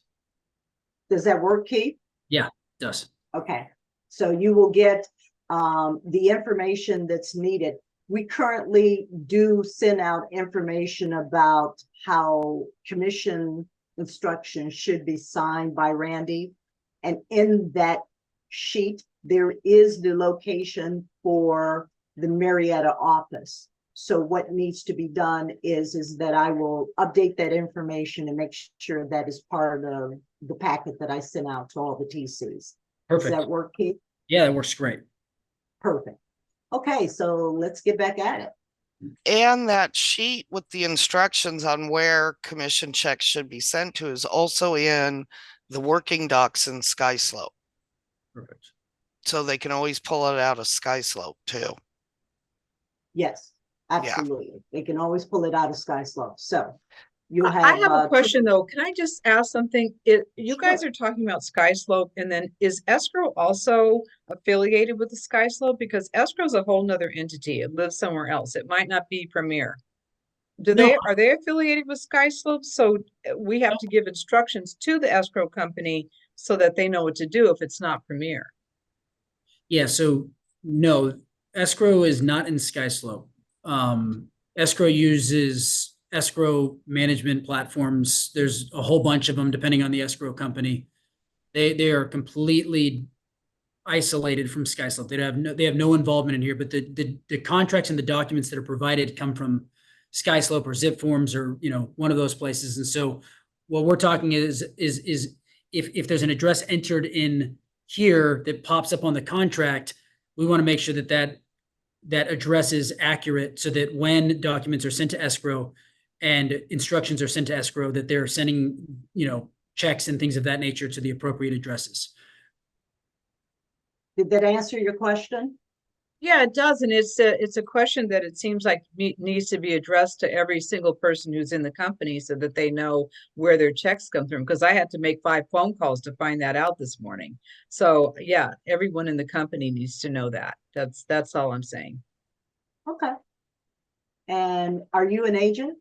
Speaker 1: Does that work, Keith?
Speaker 5: Yeah, it does.
Speaker 1: Okay, so you will get the information that's needed. We currently do send out information about how commission instructions should be signed by Randy. And in that sheet, there is the location for the Marietta office. So what needs to be done is that I will update that information and make sure that is part of the packet that I sent out to all the TCs. Does
Speaker 5: Perfect.
Speaker 1: that work, Keith?
Speaker 5: Yeah, that works great.
Speaker 1: Perfect. Okay, so let's get back at it.
Speaker 9: And that sheet with the instructions on where commission checks should be sent to is also in the working docs in Skyslope.
Speaker 5: Perfect.
Speaker 9: So they can always pull it out of Skyslope too.
Speaker 1: Yes, absolutely. They can always pull it out of Skyslope. So you'll have.
Speaker 7: I have a
Speaker 1: two-
Speaker 7: question though. Can I just ask something? You guys are talking about Skyslope, and then is escrow also affiliated with the Skyslope? Because escrow is a whole nother entity. It lives somewhere else. It might not be Premier. Are they affiliated with Skyslope? So we have to give instructions to the escrow company so that they know what to do if it's not Premier.
Speaker 5: Yeah, so no, escrow is not in Skyslope. Escrow uses escrow management platforms. There's a whole bunch of them depending on the escrow company. They are completely isolated from Skyslope. They have no involvement in here, but the contracts and the documents that are provided come from Skyslope or Zip Forms or one of those places. And so what we're talking is if there's an address entered in here that pops up on the contract, we want to make sure that that address is accurate so that when documents are sent to escrow and instructions are sent to escrow, that they're sending, checks and things of that nature to the appropriate addresses.
Speaker 1: Did that answer your question?
Speaker 7: Yeah, it does, and it's a question that it seems like needs to be addressed to every single person who's in the company so that they know where their checks come from. Because I had to make 5 phone calls to find that out this morning. So yeah, everyone in the company needs to know that. That's all I'm saying.
Speaker 1: Okay. And are you an agent?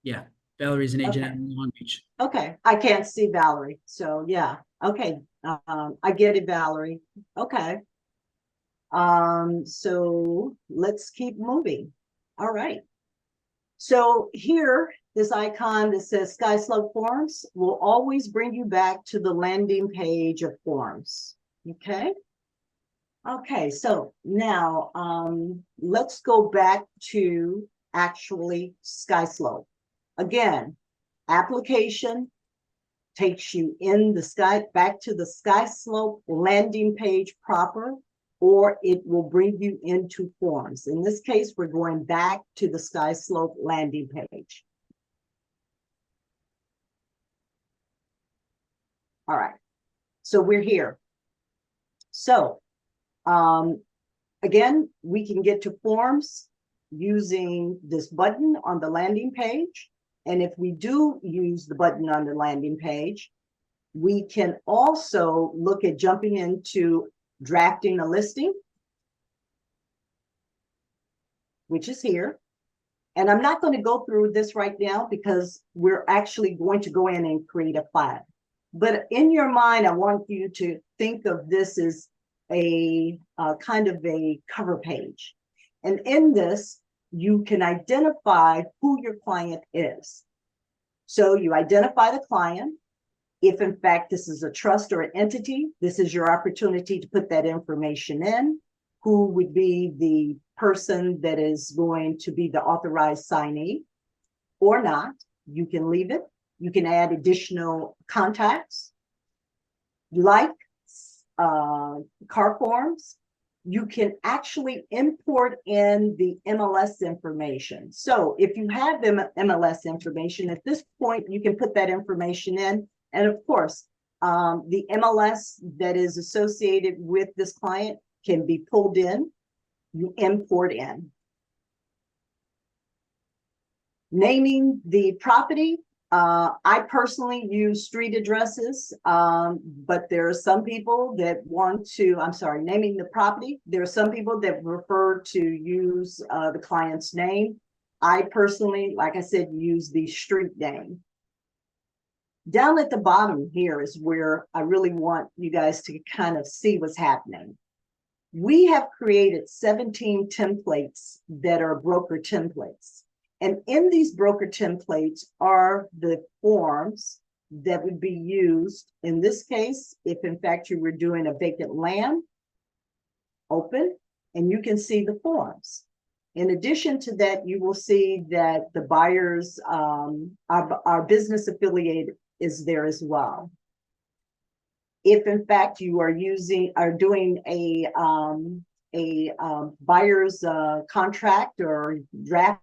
Speaker 5: Yeah, Valerie's an agent
Speaker 1: Okay.
Speaker 5: in Long Beach.
Speaker 1: Okay, I can't see Valerie, so yeah, okay, I get it, Valerie, okay. So let's keep moving, all right. So here, this icon that says Skyslope Forms will always bring you back to the landing page of forms, okay? Okay, so now, let's go back to actually Skyslope. Again, application takes you in the back to the Skyslope landing page proper, or it will bring you into forms. In this case, we're going back to the Skyslope landing page. All right, so we're here. So again, we can get to forms using this button on the landing page. And if we do use the button on the landing page, we can also look at jumping into drafting a listing, which is here. And I'm not going to go through this right now because we're actually going to go in and create a file. But in your mind, I want you to think of this as a kind of a cover page. And in this, you can identify who your client is. So you identify the client. If in fact this is a trust or an entity, this is your opportunity to put that information in. Who would be the person that is going to be the authorized signee or not. You can leave it. You can add additional contacts. Like car forms, you can actually import in the MLS information. So if you have MLS information, at this point, you can put that information in. And of course, the MLS that is associated with this client can be pulled in, you import in. Naming the property, I personally use street addresses, but there are some people that want to, naming the property. There are some people that prefer to use the client's name. I personally, like I said, use the street name. Down at the bottom here is where I really want you guys to kind of see what's happening. We have created 17 templates that are broker templates. And in these broker templates are the forms that would be used. In this case, if in fact you were doing a vacant land, open, and you can see the forms. In addition to that, you will see that the buyers, our business affiliate is there as well. If in fact you are doing a buyer's contract or draft,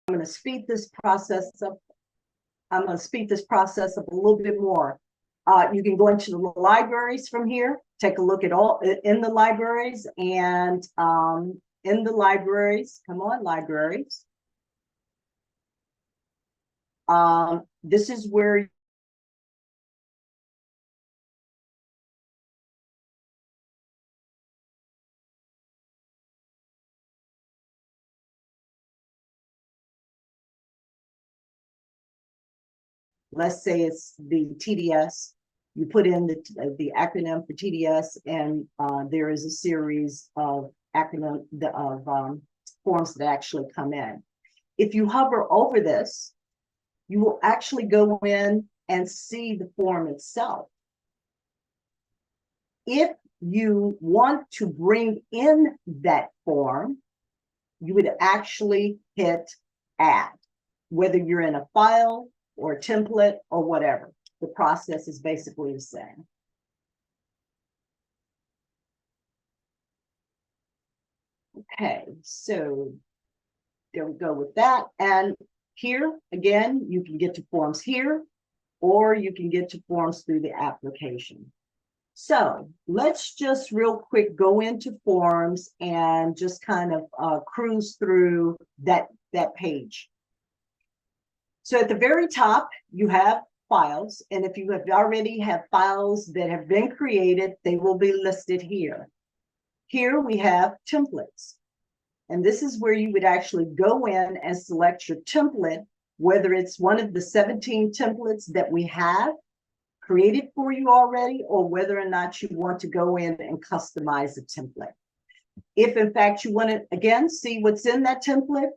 Speaker 1: I'm going to speed this process up. I'm going to speed this process up a little bit more. You can go into the libraries from here, take a look at all in the libraries, and in the libraries, come on, libraries. This is where let's say it's the TDS, you put in the acronym for TDS, and there is a series of acronym forms that actually come in. If you hover over this, you will actually go in and see the form itself. If you want to bring in that form, you would actually hit add, whether you're in a file or a template or whatever. The process is basically the same. Okay, so there we go with that. And here, again, you can get to forms here, or you can get to forms through the application. So let's just real quick go into forms and just kind of cruise through that page. So at the very top, you have files. And if you have already have files that have been created, they will be listed here. Here we have templates. And this is where you would actually go in and select your template, whether it's one of the 17 templates that we have created for you already, or whether or not you want to go in and customize a template. If in fact you want to, again, see what's in that template,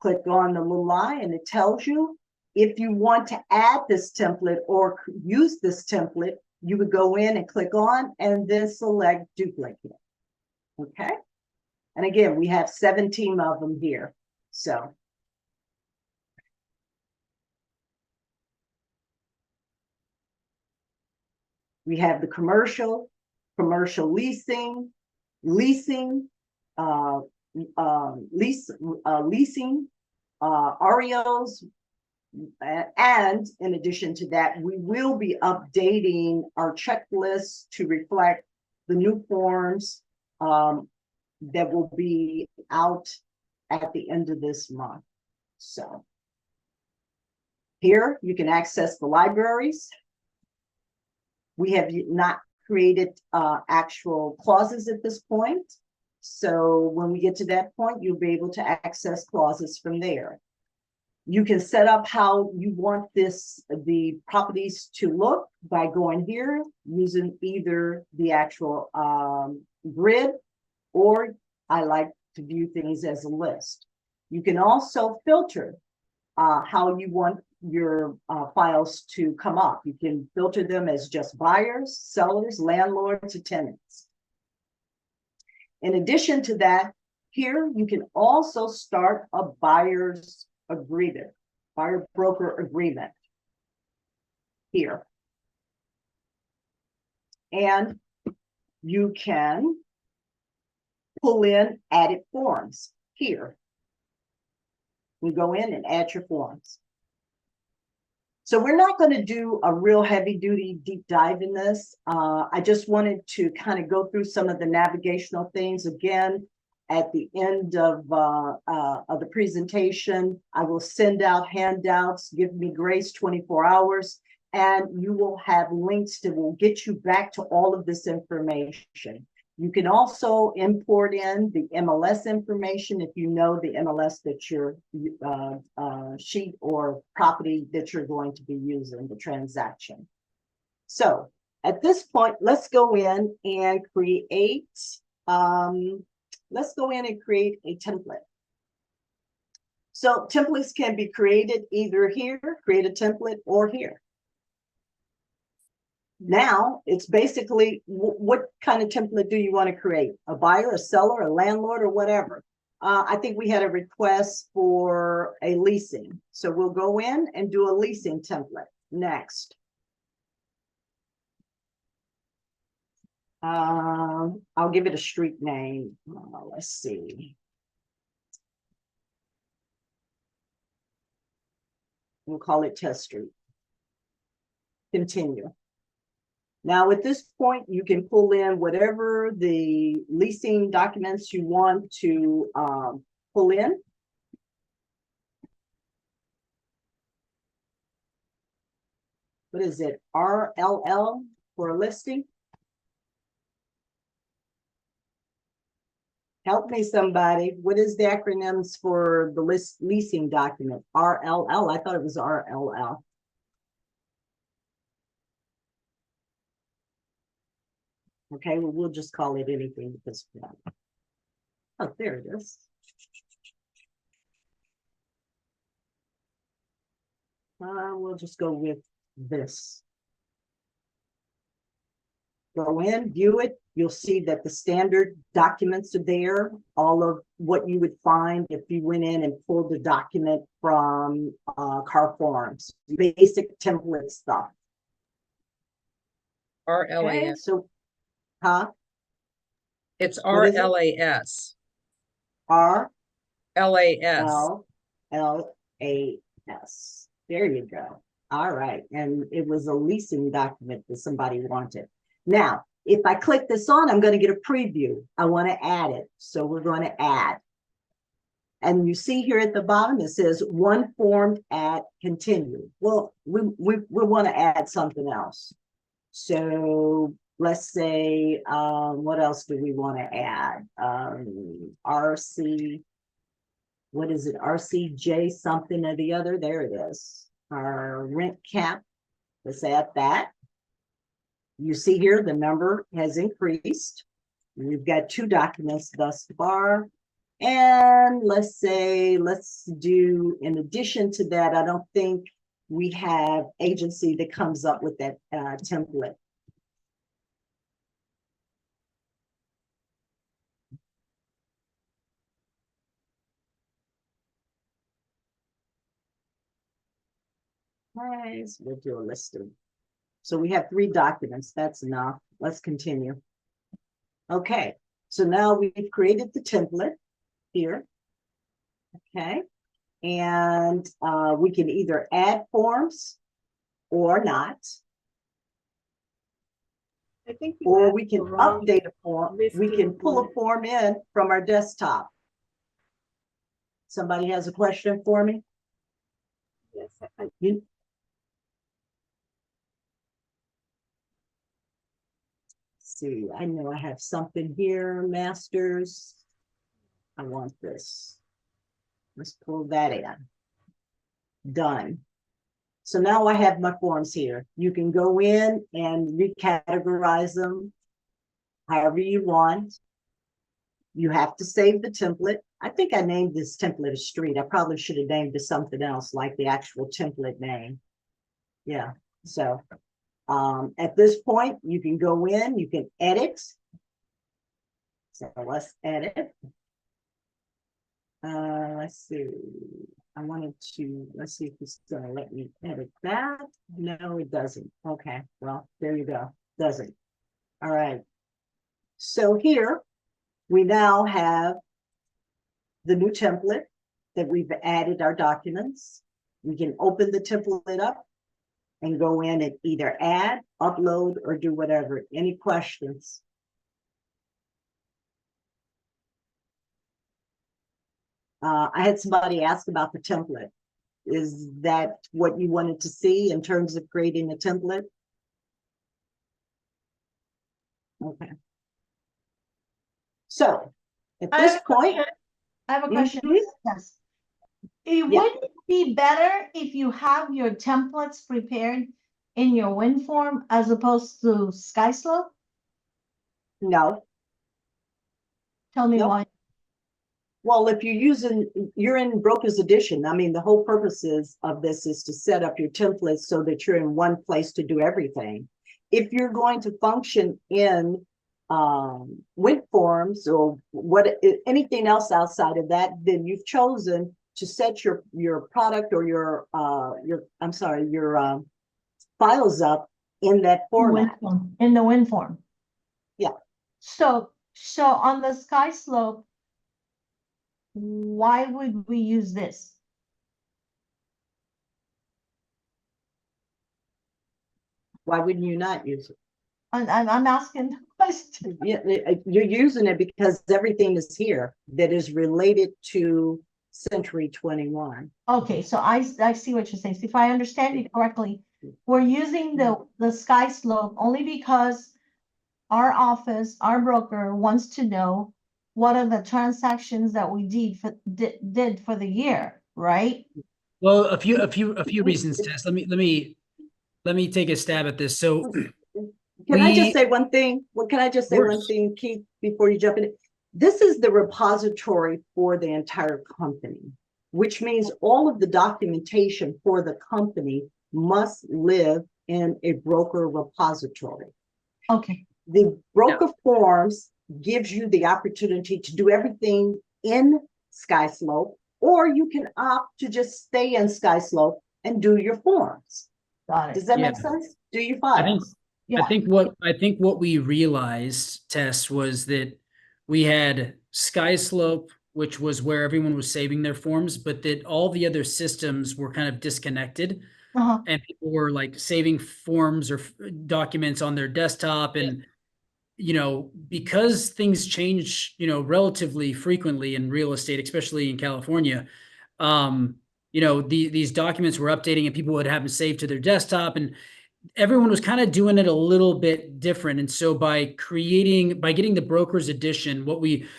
Speaker 1: click on the little eye and it tells you. If you want to add this template or use this template, you would go in and click on and then select duplicate. Okay. And again, we have 17 of them here. So we have the commercial leasing, leasing, REOs. And in addition to that, we will be updating our checklist to reflect the new forms that will be out at the end of this month. So here you can access the libraries. We have not created actual clauses at this point. So when we get to that point, you'll be able to access clauses from there. You can set up how you want the properties to look by going here, using either the actual grid, or I like to view things as a list. You can also filter how you want your files to come up. You can filter them as just buyers, sellers, landlords, or tenants. In addition to that, here you can also start a buyer's agreement, buyer broker agreement here. And you can pull in added forms here. You go in and add your forms. So we're not going to do a real heavy duty deep dive in this. I just wanted to kind of go through some of the navigational things again. At the end of the presentation, I will send out handouts, give me grace 24 hours, and you will have links that will get you back to all of this information. You can also import in the MLS information if you know the MLS that your sheet or property that you're going to be using, the transaction. So at this point, let's go in and create a template. So templates can be created either here, create a template, or here. Now it's basically what kind of template do you want to create? A buyer, a seller, a landlord, or whatever. I think we had a request for a leasing. So we'll go in and do a leasing template. Next. I'll give it a street name. Let's see. We'll call it Test Street. Continue. Now, at this point, you can pull in whatever the leasing documents you want to pull in. What is it? RLL for a listing? Help me, somebody. What is the acronyms for the leasing document? RLL. I thought it was RLL. Okay, well, we'll just call it anything at this point. Oh, there it is. We'll just go with this. Go in, view it. You'll see that the standard documents are there. All of what you would find if you went in and pulled the document from car forms, basic template stuff. Okay,
Speaker 7: RLAS.
Speaker 1: so, huh?
Speaker 7: It's
Speaker 1: What is it?
Speaker 7: RLAS.
Speaker 1: R
Speaker 7: LAS.
Speaker 1: LLAS. There you go. All right. And it was a leasing document that somebody wanted. Now, if I click this on, I'm going to get a preview. I want to add it. So we're going to add. And you see here at the bottom, it says one form add continue. Well, we want to add something else. So let's say, what else do we want to add? RC, what is it? RCJ something or the other. There it is. Our rent cap. Let's add that. You see here, the number has increased. We've got 2 documents thus far. And let's say, let's do, in addition to that, I don't think we have agency that comes up with that template. Nice, we'll do a listing. So we have 3 documents, that's enough. Let's continue. Okay, so now we've created the template here. Okay, and we can either add forms or not.
Speaker 12: I think you
Speaker 1: Or
Speaker 12: asked
Speaker 1: we can
Speaker 12: the wrong
Speaker 1: update a form. We
Speaker 12: listing
Speaker 1: can pull a
Speaker 12: form.
Speaker 1: form in from our desktop. Somebody has a question for me?
Speaker 12: Yes,
Speaker 1: You, see, I know I have something here, masters. I want this. Let's pull that in. Done. So now I have my forms here. You can go in and recategorize them however you want. You have to save the template. I think I named this template a street. I probably should have named it something else like the actual template name. Yeah, so at this point, you can go in, you can edit. So let's edit. Let's see. I wanted to, let's see if it's gonna let me edit that. No, it doesn't. Okay, well, there you go. Doesn't. All right. So here we now have the new template that we've added our documents. We can open the template up and go in and either add, upload, or do whatever. Any questions? I had somebody ask about the template. Is that what you wanted to see in terms of creating a template? Okay. So at
Speaker 8: I
Speaker 1: this
Speaker 8: have a
Speaker 1: point,
Speaker 8: question. I have a question.
Speaker 1: Mhm.
Speaker 8: Yes. It
Speaker 1: Yeah.
Speaker 8: wouldn't it be better if you have your templates prepared in your WinForm as opposed to Skyslope?
Speaker 1: no.
Speaker 8: Tell me
Speaker 1: Nope.
Speaker 8: why.
Speaker 1: Well, if you're in broker's edition, I mean, the whole purposes of this is to set up your templates so that you're in one place to do everything. If you're going to function in WinForms or anything else outside of that, then you've chosen to set your product or your files up in that format.
Speaker 8: In the WinForm.
Speaker 1: Yeah.
Speaker 8: So on the Skyslope, why would we use this?
Speaker 1: Why wouldn't you not use it?
Speaker 8: I'm asking the question.
Speaker 1: Yeah, you're using it because everything is here that is related to Century 21.
Speaker 8: Okay, so I see what you're saying. So if I understand you correctly, we're using the Skyslope only because our office, our broker wants to know what are the transactions that we did for the year, right?
Speaker 5: Well, a few reasons, Tess. Let me take a stab at this. So
Speaker 1: Can I just
Speaker 5: we-
Speaker 1: say one thing? Well, can I just say
Speaker 5: Of
Speaker 1: one
Speaker 5: course.
Speaker 1: thing, Keith, before you jump in? This is the repository for the entire company, which means all of the documentation for the company must live in a broker repository.
Speaker 8: Okay,
Speaker 1: The broker forms gives you the opportunity to do everything in Skyslope, or you can opt to just stay in Skyslope and do your forms.
Speaker 8: got
Speaker 1: Does
Speaker 8: it.
Speaker 1: that
Speaker 5: Yeah.
Speaker 1: make sense? Do your
Speaker 5: I think
Speaker 1: files.
Speaker 8: Yeah.
Speaker 5: I think what we realized, Tess, was that we had Skyslope, which was where everyone was saving their forms, but that all the other systems were kind of disconnected,
Speaker 8: Uh-huh.
Speaker 5: and people were like saving forms or documents on their desktop. And because things change, relatively frequently in real estate, especially in California, these documents were updating and people would have them saved to their desktop, and everyone was kind of doing it a little bit different. And so by getting the broker's edition,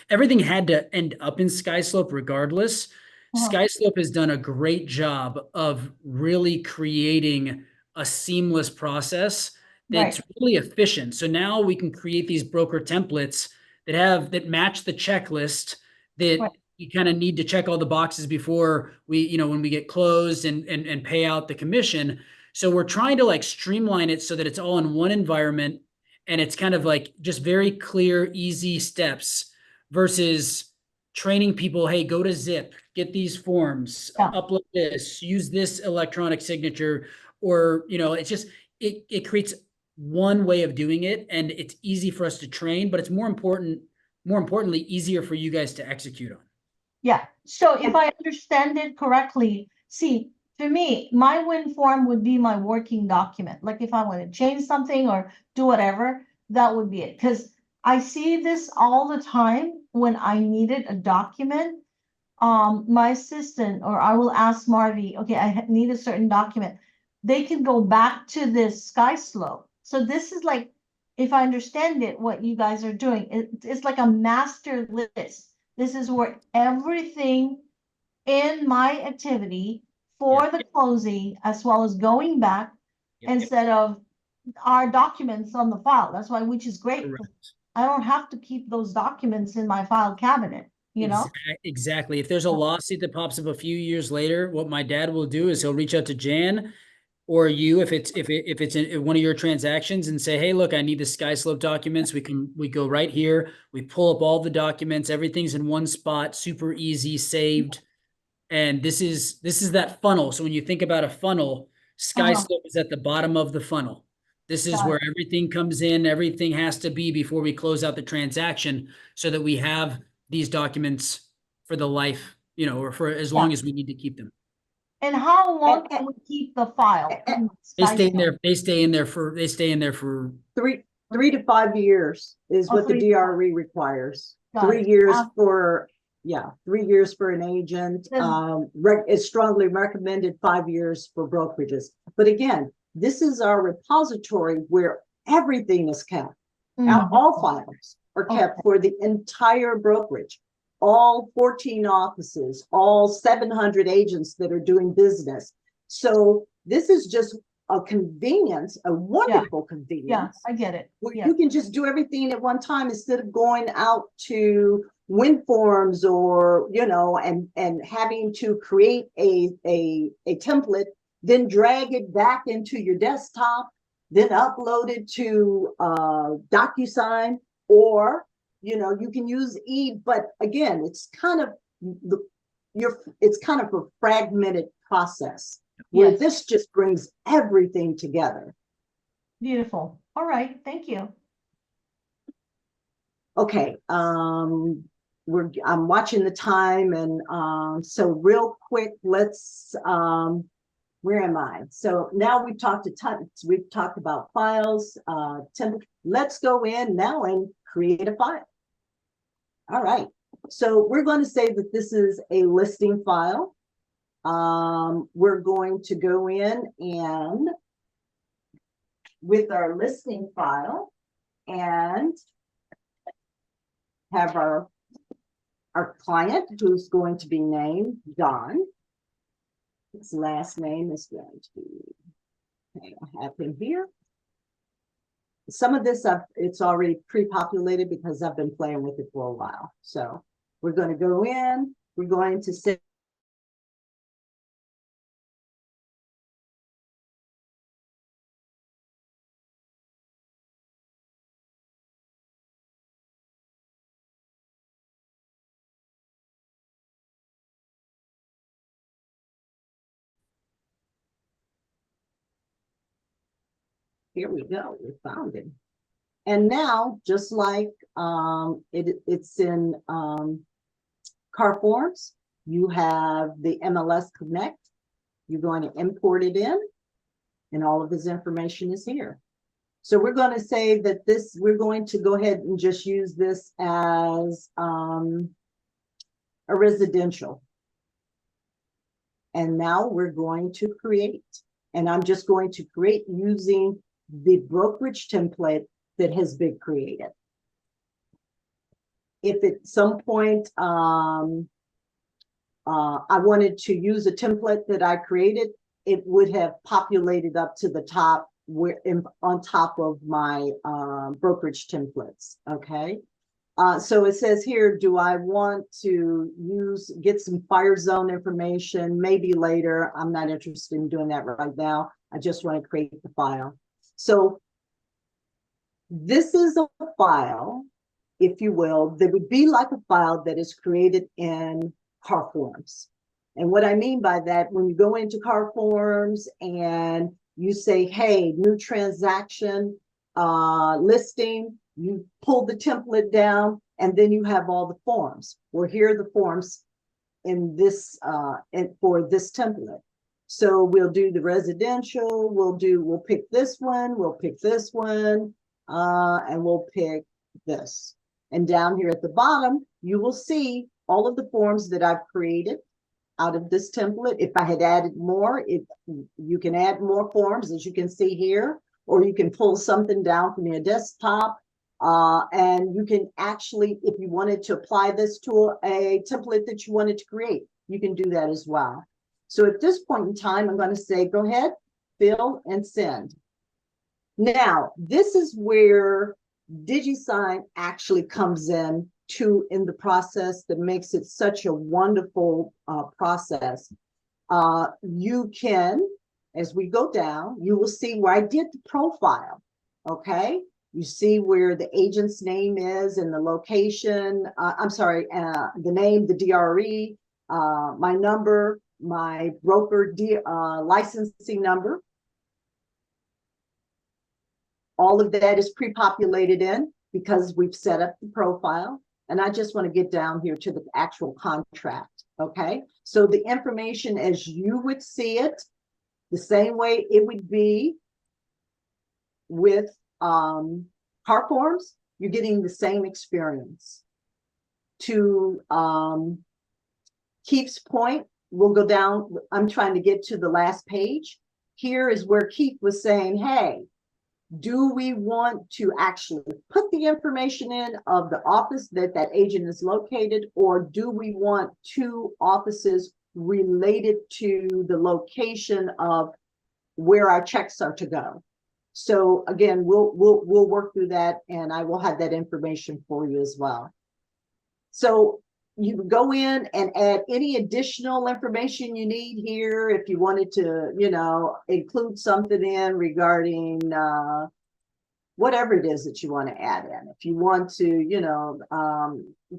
Speaker 5: everything had to end up in Skyslope regardless.
Speaker 8: Uh-huh.
Speaker 5: Skyslope has done a great job of really creating a seamless process that's
Speaker 8: Right.
Speaker 5: really efficient. So now we can create these broker templates that match the checklist that
Speaker 8: Right.
Speaker 5: you kind of need to check all the boxes before when we get closed and pay out the commission. So we're trying to like streamline it so that it's all in one environment, and it's kind of like just very clear, easy steps versus training people. Hey, go to Zip, get these forms,
Speaker 8: Yeah.
Speaker 5: upload this, use this electronic signature, or it's just it creates one way of doing it, and it's easy for us to train, but it's more importantly, easier for you guys to execute on.
Speaker 8: Yeah, so if I understand it correctly, see, for me, my win form would be my working document. Like if I want to change something or do whatever, that would be it. Because I see this all the time when I needed a document. My assistant or I will ask Marty, okay, I need a certain document. They can go back to this Skyslope. So this is like, if I understand it, what you guys are doing, it's like a master list. This is where everything in my activity for the closing, as well as going back,
Speaker 5: Yep.
Speaker 8: instead of our documents on the file. That's why, which is great.
Speaker 5: Correct.
Speaker 8: I don't have to keep those documents in my file cabinet, you know?
Speaker 5: Exactly. If there's a lawsuit that pops up a few years later, what my dad will do is he'll reach out to Jan or you if it's in one of your transactions and say, hey, look, I need the Skyslope documents. We go right here. We pull up all the documents. Everything's in one spot, super easy, saved. And this is that funnel. So when you think about a funnel, Skyslope is at the bottom of the funnel. This is
Speaker 8: Got
Speaker 5: where everything comes in. Everything has to be before we close out the transaction so that we have these documents for the life, or for as long as we need to keep them.
Speaker 8: And how long
Speaker 1: And-
Speaker 8: can we keep the file? in
Speaker 5: They stay in
Speaker 8: Skyslope?
Speaker 5: there. They stay in there for
Speaker 1: 3 to 5 years is
Speaker 8: Oh,
Speaker 1: what the
Speaker 8: 3 to 5.
Speaker 1: DRE requires.
Speaker 8: Got
Speaker 1: 3
Speaker 8: it.
Speaker 1: years for, 3 years for an agent.
Speaker 8: Does-
Speaker 1: It's strongly recommended 5 years for brokerages. But again, this is our repository where everything is kept.
Speaker 8: Mhm.
Speaker 1: All files are kept for the entire brokerage. All 14 offices, all 700 agents that are doing business. So this is just a convenience, a wonderful
Speaker 8: Yeah,
Speaker 1: convenience.
Speaker 8: I get it.
Speaker 1: Where
Speaker 8: Yeah,
Speaker 1: you can just do everything at one time instead of going out to win forms or, and having to create a template, then drag it back into your desktop, then upload it to DocuSign, or you can use but again, it's kind of a fragmented process where
Speaker 8: Yes.
Speaker 1: this just brings everything together.
Speaker 8: Beautiful. All right, thank you.
Speaker 1: Okay, I'm watching the time, and so real quick, let's where am I? So now we've talked about files, template. Let's go in now and create a file. All right, so we're going to say that this is a listing file. We're going to go in and with our listing file and have our client, who's going to be named Don. His last name is going to be, I have him here. some of this it's already pre-populated because I've been playing with it for a while. So we're going to go in, we're going to say here we go, we found it. And now, just like it's in car forms, you have the MLS Connect. You're going to import it in, and all of this information is here. So we're going to say that we're going to go ahead and just use this as a residential. And now we're going to create, and I'm just going to create using the brokerage template that has been created. If at some point I wanted to use a template that I created, it would have populated up to the top on top of my brokerage templates. Okay. So it says here, do I want to get some fire zone information? Maybe later. I'm not interested in doing that right now. I just want to create the file. So this is a file, if you will, that would be like a file that is created in car forms. And what I mean by that, when you go into car forms and you say, hey, new transaction listing, you pull the template down, and then you have all the forms. Well, here are the forms in this for this template. So we'll do the residential, we'll pick this one, we'll pick this one, and we'll pick this. And down here at the bottom, you will see all of the forms that I've created out of this template. If I had added more, you can add more forms, as you can see here, or you can pull something down from your desktop. And you can actually, if you wanted to apply this to a template that you wanted to create, you can do that as well. So at this point in time, I'm going to say, go ahead, fill and send. Now, this is where DigiSign actually comes in the process that makes it such a wonderful process. You can, as we go down, you will see where I did the profile. Okay. You see where the agent's name is and the location. The name, the DRE, my number, my broker licensing number. All of that is pre-populated in because we've set up the profile. And I just want to get down here to the actual contract. Okay. So the information as you would see it, the same way it would be with car forms, you're getting the same experience. To Keith's point, we'll go down. I'm trying to get to the last page. Here is where Keith was saying, hey, do we want to actually put the information in of the office that agent is located, or do we want two offices related to the location of where our checks are to go? So again, we'll work through that, and I will have that information for you as well. So you can go in and add any additional information you need here. If you wanted to, include something in regarding whatever it is that you want to add in. If you want to,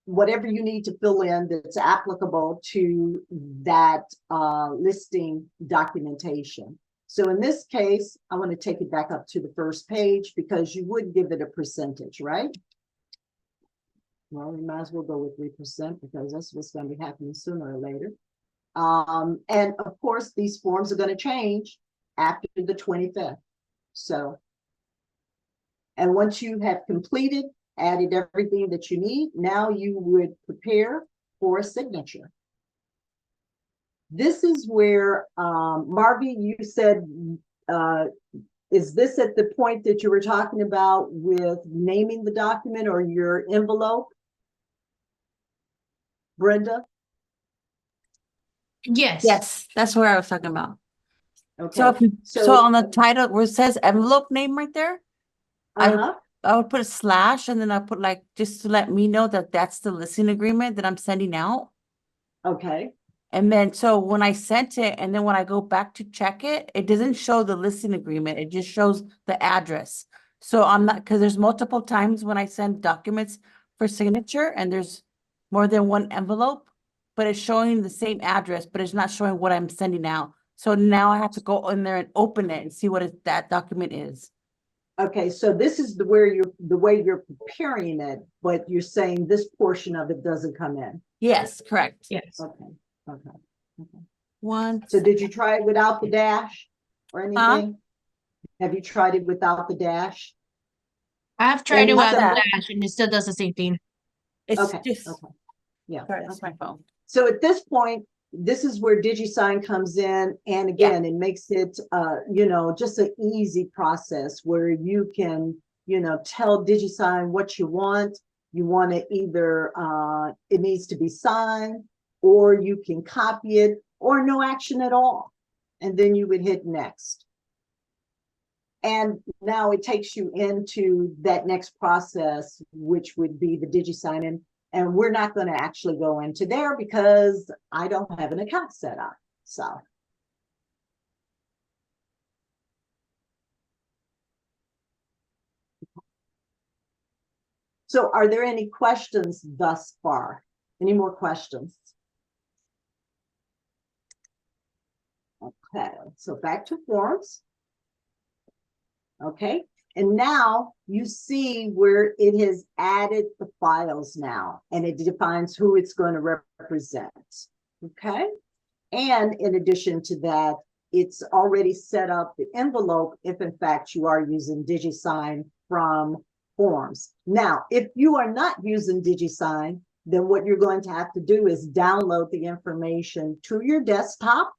Speaker 1: whatever you need to fill in that's applicable to that listing documentation. So in this case, I want to take it back up to the first page because you would give it a percentage, right? Well, we might as well go with 3% because that's what's going to be happening sooner or later. And of course, these forms are going to change after the 25th. So, and once you have completed, added everything that you need, now you would prepare for a signature. This is where, Marvy, you said, is this at the point that you were talking about with naming the document or your envelope? Brenda?
Speaker 11: Yes.
Speaker 10: Yes, that's what I was talking about.
Speaker 1: Okay.
Speaker 10: So on the title where it says envelope name right there,
Speaker 1: Uh-huh.
Speaker 10: I would put a slash and then I put like, just to let me know that that's the listing agreement that I'm sending out.
Speaker 1: Okay,
Speaker 10: And then, so when I sent it, and then when I go back to check it, it doesn't show the listing agreement. It just shows the address. So I'm not, because there's multiple times when I send documents for signature and there's more than one envelope, but it's showing the same address, but it's not showing what I'm sending out. So now I have to go in there and open it and see what that document is.
Speaker 1: okay, so this is the way you're preparing it, but you're saying this portion of it doesn't come in.
Speaker 10: Yes, correct.
Speaker 11: Yes.
Speaker 1: Okay, okay.
Speaker 10: One.
Speaker 1: So did you try it without the dash or anything? Have you tried it without the dash?
Speaker 11: I've tried
Speaker 1: And
Speaker 11: it without the
Speaker 10: that-
Speaker 11: dash and it still does the same thing.
Speaker 10: It's
Speaker 1: Okay,
Speaker 10: just,
Speaker 1: okay. Yeah.
Speaker 10: sorry, that's
Speaker 1: okay.
Speaker 10: my phone.
Speaker 1: So at this point, this is where DigiSign comes in. And again, it makes it, just an easy process where you can, tell DigiSign what you want. You want to either, it needs to be signed, or you can copy it, or no action at all. And then you would hit next. And now it takes you into that next process, which would be the DigiSign. And we're not going to actually go into there because I don't have an account set up. So are there any questions thus far? Any more questions? Okay, so back to forms. Okay, and now you see where it has added the files now, and it defines who it's going to represent. Okay, and in addition to that, it's already set up the envelope if in fact you are using DigiSign from forms. Now, if you are not using DigiSign, then what you're going to have to do is download the information to your desktop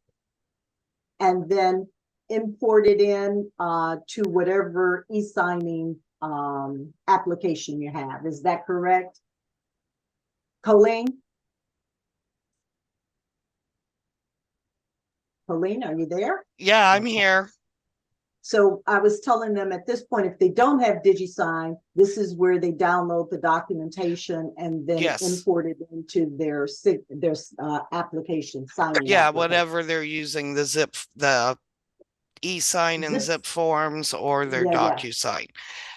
Speaker 1: and then import it in to whatever e-signing application you have. Is that correct, Colleen? Colleen, are you there?
Speaker 9: Yeah, I'm here.
Speaker 1: So I was telling them at this point, if they don't have DigiSign, this is where they download the documentation and then
Speaker 9: Yes.
Speaker 1: import it into their application signing.
Speaker 9: Yeah,
Speaker 1: application.
Speaker 9: whatever they're using, the e-sign and zip forms or their
Speaker 1: Yeah, yeah.
Speaker 9: DocuSign.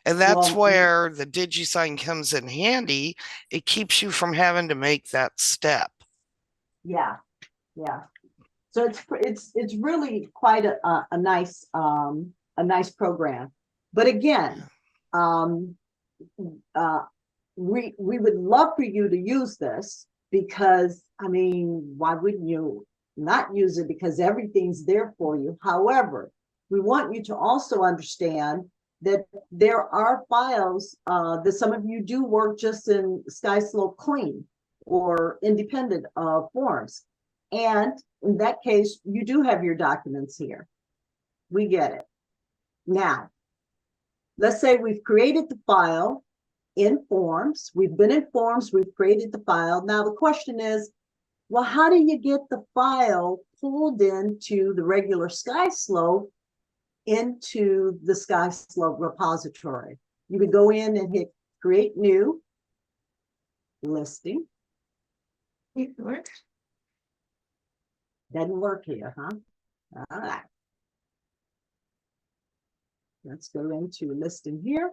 Speaker 9: And that's
Speaker 1: Well,
Speaker 9: where the DigiSign comes in handy. It keeps you from having to make that step.
Speaker 1: Yeah, yeah. So it's really quite a nice program. But again, we would love for you to use this because, I mean, why wouldn't you not use it? Because everything's there for you. However, we want you to also understand that there are files that some of you do work just in Skyslope Clean or independent forms. And in that case, you do have your documents here. We get it. Now, let's say we've created the file in forms. We've been in forms. We've created the file. Now, the question is, well, how do you get the file pulled into the regular Skyslope into the Skyslope repository? You would go in and hit create new listing.
Speaker 11: It works.
Speaker 1: Doesn't work here, huh? All right. Let's go into listing here.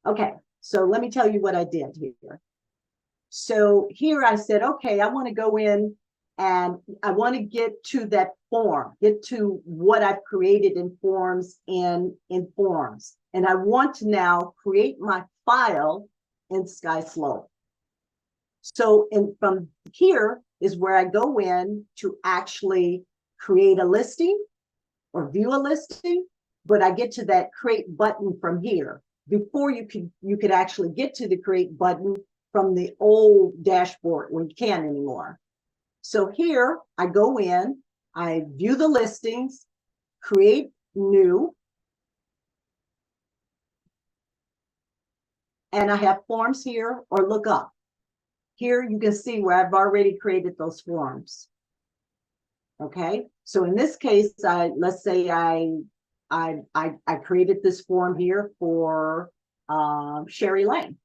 Speaker 1: Okay, so let me tell you what I did here. So here I said, okay, I want to go in and I want to get to that form, get to what I've created in forms in forms. And I want to now create my file in Skyslope. So from here is where I go in to actually create a listing or view a listing, but I get to that create button from here. Before you could actually get to the create button from the old dashboard when you can't anymore. So here I go in, I view the listings, create new, and I have forms here or look up. Here you can see where I've already created those forms. Okay, so in this case, let's say I I created this form here for Sherry Lane.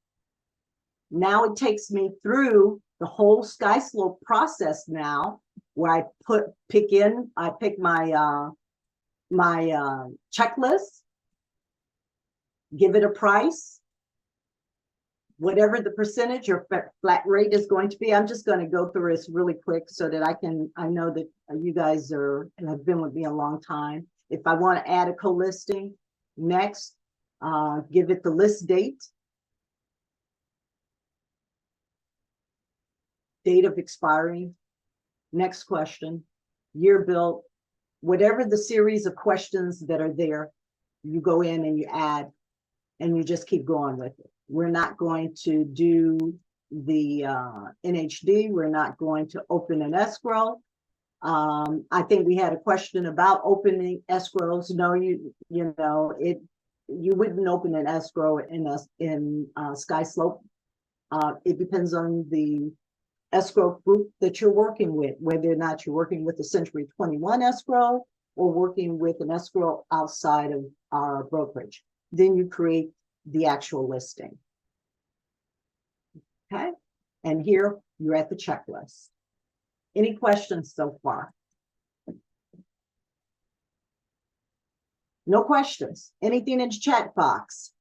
Speaker 1: Now it takes me through the whole Skyslope process now, where I pick my checklist, give it a price, whatever the percentage or flat rate is going to be. I'm just going to go through this really quick so that I know that you guys have been with me a long time. If I want to add a co-listing, next, give it the list date, date of expiring, next question, year built, whatever the series of questions that are there, you go in and you add, and you just keep going with it. We're not going to do the NHD. We're not going to open an escrow. I think we had a question about opening escrows. No, you wouldn't open an escrow in Skyslope. It depends on the escrow group that you're working with, whether or not you're working with the Century 21 escrow or working with an escrow outside of our brokerage. Then you create the actual listing. Okay, and here you're at the checklist. Any questions so far? No questions. Anything in the chat box?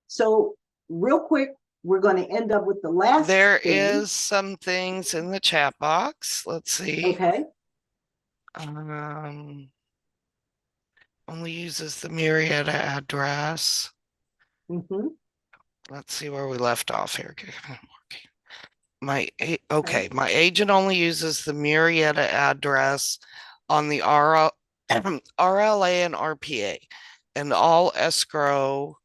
Speaker 1: So real quick, we're going to end up with the last
Speaker 9: There
Speaker 1: thing.
Speaker 9: is some things in the chat box. Let's see.
Speaker 1: Okay.
Speaker 9: Only uses the Marietta address.
Speaker 1: Mm-hmm.
Speaker 9: Let's see where we left off here. My agent only uses the Marietta address on the RLA and RPA, and all escrow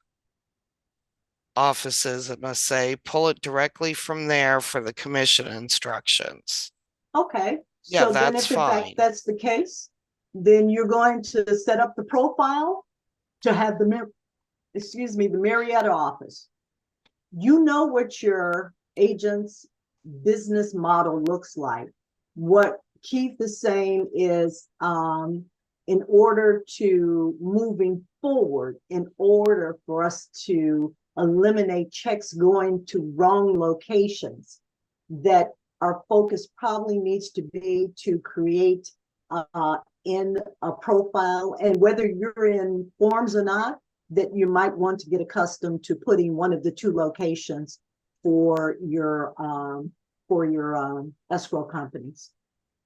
Speaker 9: offices, it must say, pull it directly from there for the commission instructions.
Speaker 1: Okay.
Speaker 9: Yeah,
Speaker 1: So then
Speaker 9: that's
Speaker 1: if in fact
Speaker 9: fine.
Speaker 1: that's the case, then you're going to set up the profile to have the Marietta office. You know what your agent's business model looks like. What Keith is saying is, in order to moving forward, in order for us to eliminate checks going to wrong locations, that our focus probably needs to be to create in a profile, and whether you're in forms or not, that you might want to get accustomed to putting one of the two locations for your escrow companies.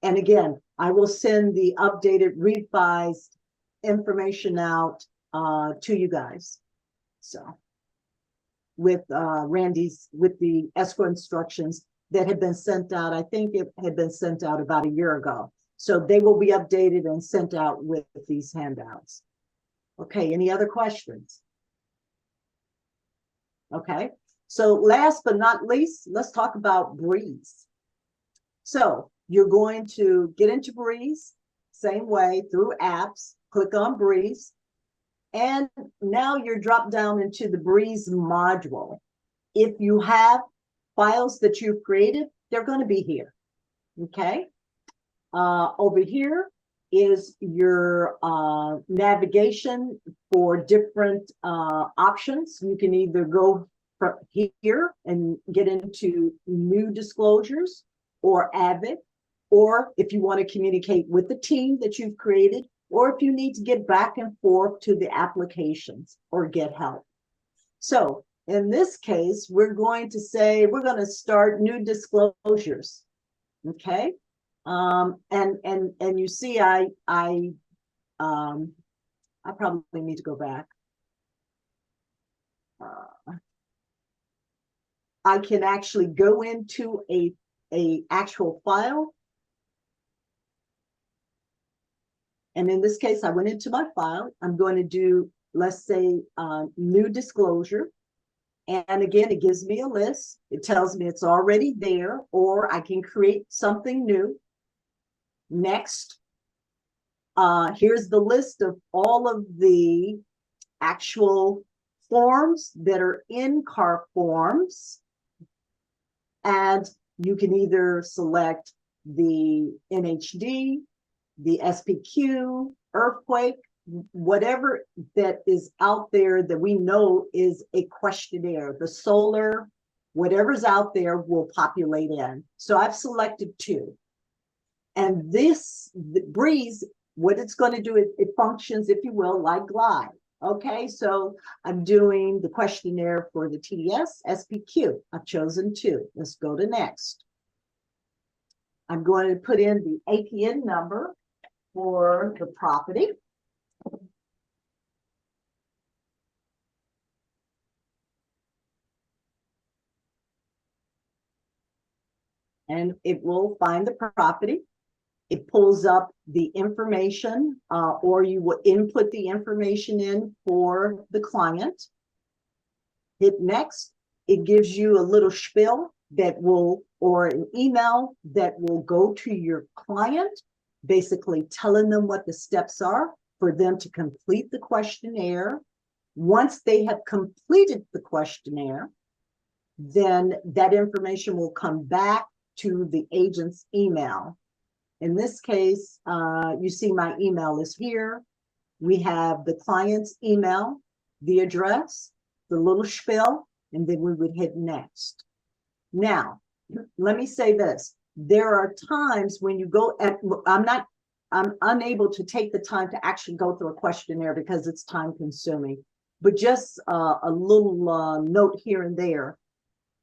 Speaker 1: And again, I will send the updated revised information out to you guys. So with the escrow instructions that had been sent out, I think it had been sent out about a year ago. So they will be updated and sent out with these handouts. Okay, any other questions? Okay, so last but not least, let's talk about Breeze. So you're going to get into Breeze, same way, through apps, click on Breeze, and now you're dropped down into the Breeze module. If you have files that you've created, they're going to be here, okay? Over here is your navigation for different options. You can either go from here and get into new disclosures or Avid, or if you want to communicate with the team that you've created, or if you need to get back and forth to the applications or get help. So in this case, we're going to say we're going to start new disclosures. Okay. And you see, I probably need to go back. I can actually go into a actual file. And in this case, I went into my file. I'm going to do, let's say, new disclosure. And again, it gives me a list. It tells me it's already there, or I can create something new. Next, here's the list of all of the actual forms that are in car forms. And you can either select the NHD, the SPQ, earthquake, whatever that is out there that we know is a questionnaire, the solar, whatever's out there will populate in. So I've selected 2. And this the Breeze, what it's going to do, it functions, if you will, like Glide. Okay, so I'm doing the questionnaire for the TDS, SPQ. I've chosen 2. Let's go to next. I'm going to put in the APN number for the property. And it will find the property. It pulls up the information, or you will input the information in for the client. Hit next. It gives you a little spiel that will, or an email that will go to your client, basically telling them what the steps are for them to complete the questionnaire. Once they have completed the questionnaire, then that information will come back to the agent's email. In this case, you see my email is here. We have the client's email, the address, the little spiel, and then we would hit next. Now, let me say this. There are times when you go at, I'm unable to take the time to actually go through a questionnaire because it's time consuming, but just a little note here and there.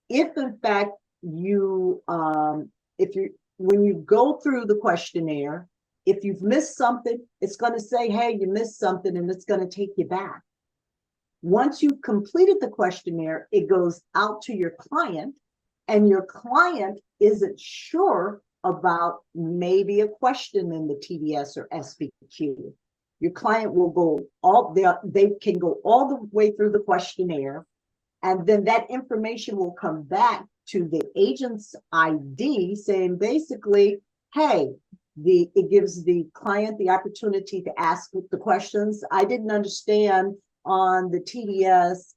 Speaker 1: If in fact you, when you go through the questionnaire, if you've missed something, it's going to say, hey, you missed something, and it's going to take you back. Once you've completed the questionnaire, it goes out to your client, and your client isn't sure about maybe a question in the TDS or SPQ. Your client will go they can go all the way through the questionnaire, and then that information will come back to the agent's ID saying basically, hey, it gives the client the opportunity to ask the questions. I didn't understand on the TDS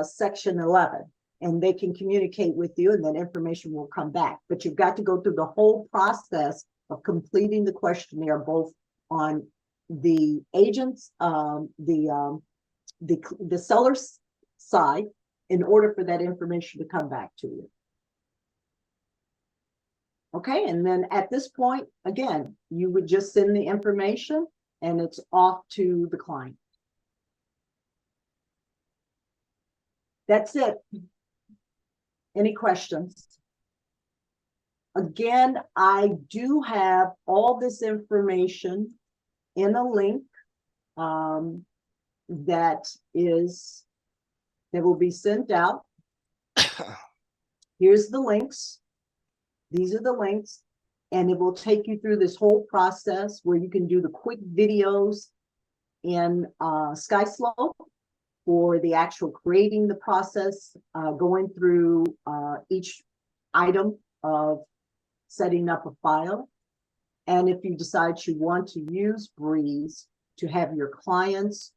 Speaker 1: section 11, and they can communicate with you, and then information will come back. But you've got to go through the whole process of completing the questionnaire, both on the agent's, the seller's side, in order for that information to come back to you. Okay, and then at this point, again, you would just send the information and it's off to the client. That's it. Any questions? Again, I do have all this information in a link that will be sent out. Here's the links. These are the links, and it will take you through this whole process where you can do the quick videos in Skyslope for the actual creating the process, going through each item of setting up a file. And if you decide you want to use Breeze to have your clients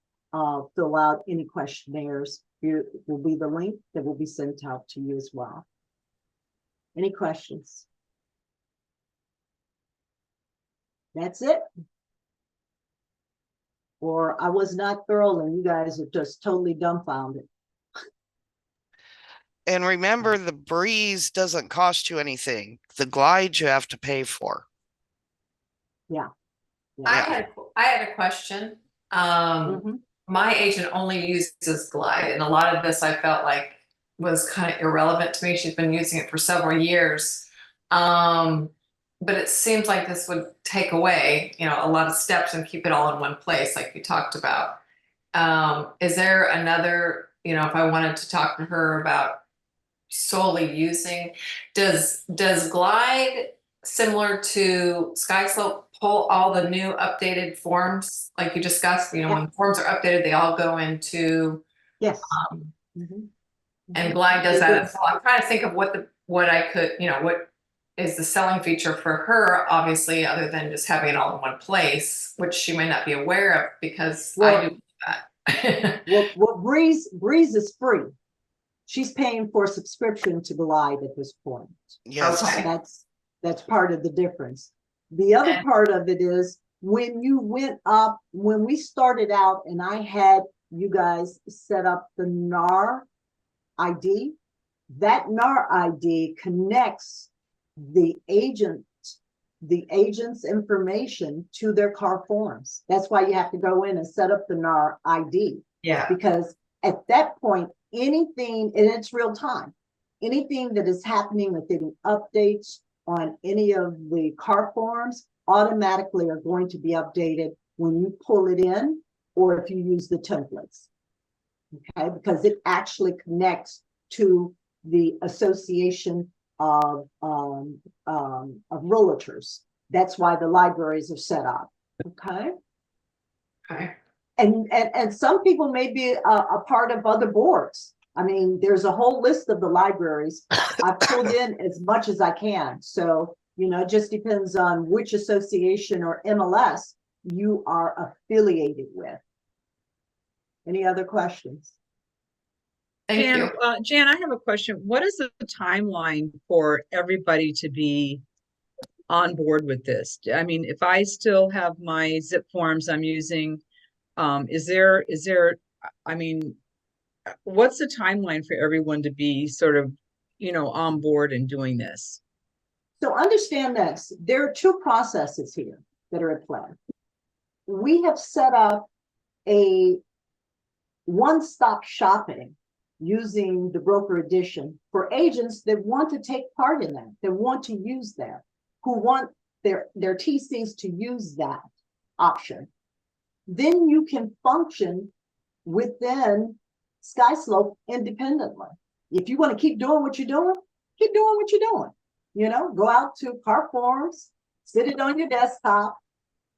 Speaker 1: fill out any questionnaires, here will be the link that will be sent out to you as well. Any questions? That's it? Or I was not thorough and you guys are just totally dumbfounded?
Speaker 9: And remember, the Breeze doesn't cost you anything. The Glide you have to pay for.
Speaker 1: Yeah.
Speaker 13: I had a question. My agent only uses Glide, and a lot of this I felt like was kind of irrelevant to me. She's been using it for several years. But it seems like this would take away, a lot of steps and keep it all in one place, like you talked about. Is there another, if I wanted to talk to her about solely using, does Glide, similar to Skyslope, pull all the new updated forms like you discussed? When forms are updated, they all go into,
Speaker 1: yes.
Speaker 13: And Glide does that as well. I'm trying to think of what I could, what is the selling feature for her, obviously, other than just having it all in one place, which she may not be aware of because I do that.
Speaker 1: Well, Breeze is free. She's paying for subscription to Glide at this point.
Speaker 9: Yes.
Speaker 13: Okay.
Speaker 1: That's part of the difference. The other part of it is when you went up, when we started out and I had you guys set up the NAR ID, that NAR ID connects the agent's information to their car forms. That's why you have to go in and set up the NAR ID.
Speaker 13: Yeah.
Speaker 1: Because at that point, anything, and it's real time, anything that is happening with any updates on any of the car forms automatically are going to be updated when you pull it in or if you use the templates. Okay, because it actually connects to the association of realtors. That's why the libraries are set up. Okay.
Speaker 13: Okay.
Speaker 1: And some people may be a part of other boards. I mean, there's a whole list of the libraries. I pulled in as much as I can. So, you know, it just depends on which association or MLS you are affiliated with. Any other questions?
Speaker 13: Thank
Speaker 7: Jan,
Speaker 13: you.
Speaker 7: Jan, I have a question. What is the timeline for everybody to be on board with this? I mean, if I still have my zip forms I'm using, is there, I mean, what's the timeline for everyone to be sort of, you know, on board and doing this?
Speaker 1: So understand this, there are two processes here that are at play. We have set up a one-stop shopping using the broker edition for agents that want to take part in that, that want to use that, who want their TCs to use that option. Then you can function within Skyslope independently. If you want to keep doing what you're doing, keep doing what you're doing. You know, go out to car forms, sit it on your desktop,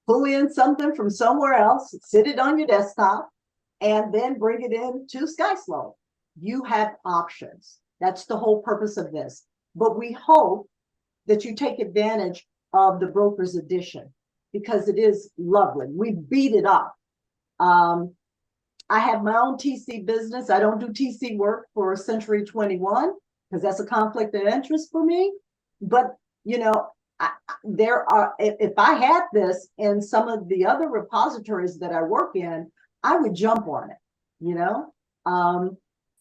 Speaker 1: pull in something from somewhere else, sit it on your desktop, and then bring it into Skyslope. You have options. That's the whole purpose of this. But we hope that you take advantage of the broker's edition because it is lovely. We beat it up. I have my own TC business. I don't do TC work for Century 21 because that's a conflict of interest for me. But, you know, there are, if I had this in some of the other repositories that I work in, I would jump on it, you know.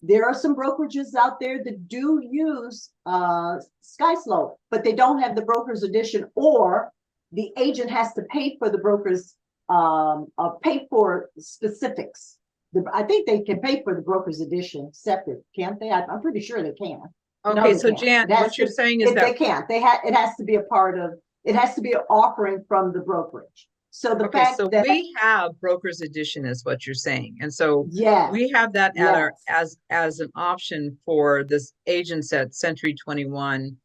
Speaker 1: There are some brokerages out there that do use Skyslope, but they don't have the broker's edition, or the agent has to pay for the broker's pay for specifics. I think they can pay for the broker's edition separate, can't they? I'm pretty sure they can.
Speaker 7: Okay,
Speaker 1: No,
Speaker 7: so
Speaker 1: can't.
Speaker 7: Jan, what you're saying is
Speaker 1: they
Speaker 7: that
Speaker 1: can't. It has to be a part of. It has to be an offering from the brokerage. So the
Speaker 7: okay,
Speaker 1: fact
Speaker 7: so
Speaker 1: that
Speaker 7: we have broker's edition is what you're saying. And so
Speaker 1: yeah,
Speaker 7: we have that at our
Speaker 1: yes.
Speaker 7: as an option for this agents at Century 21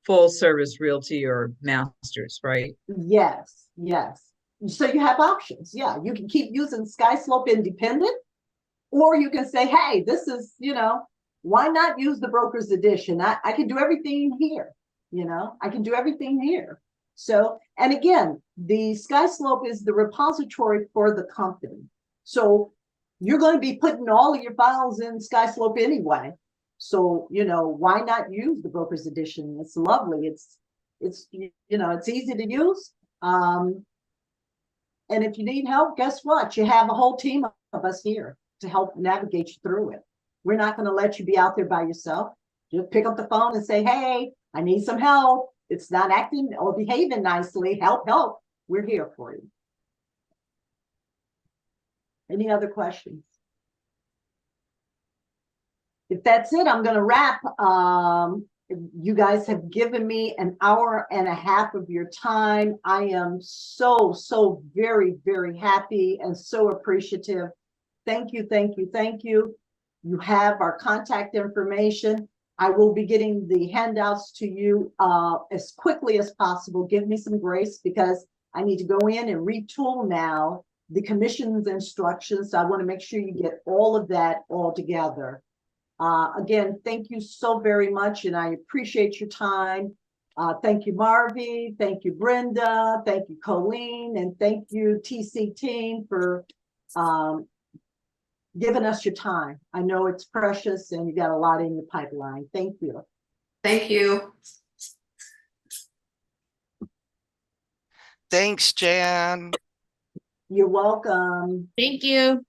Speaker 7: full service realty or masters, right?
Speaker 1: Yes, yes. So you have options. Yeah, you can keep using Skyslope independent, or you can say, hey, this is, you know, why not use the broker's edition? I can do everything here, you know, I can do everything here. So, and again, the Skyslope is the repository for the company. So you're going to be putting all of your files in Skyslope anyway. So, you know, why not use the broker's edition? It's lovely. It's, you know, it's easy to use. And if you need help, guess what? You have a whole team of us here to help navigate you through it. We're not going to let you be out there by yourself. Just pick up the phone and say, hey, I need some help. It's not acting or behaving nicely. Help, help. We're here for you. Any other questions? If that's it, I'm going to wrap. You guys have given me an hour and a half of your time. I am so very, very happy and so appreciative. Thank you, thank you, thank you. You have our contact information. I will be getting the handouts to you as quickly as possible. Give me some grace because I need to go in and retool now the commission's instructions. So I want to make sure you get all of that all together. Again, thank you so very much, and I appreciate your time. Thank you, Marvy. Thank you, Brenda. Thank you, Colleen, and thank you, TC team, for giving us your time. I know it's precious, and you got a lot in the pipeline. Thank you.
Speaker 13: Thank you.
Speaker 9: Thanks, Jan.
Speaker 1: You're welcome.
Speaker 11: Thank you.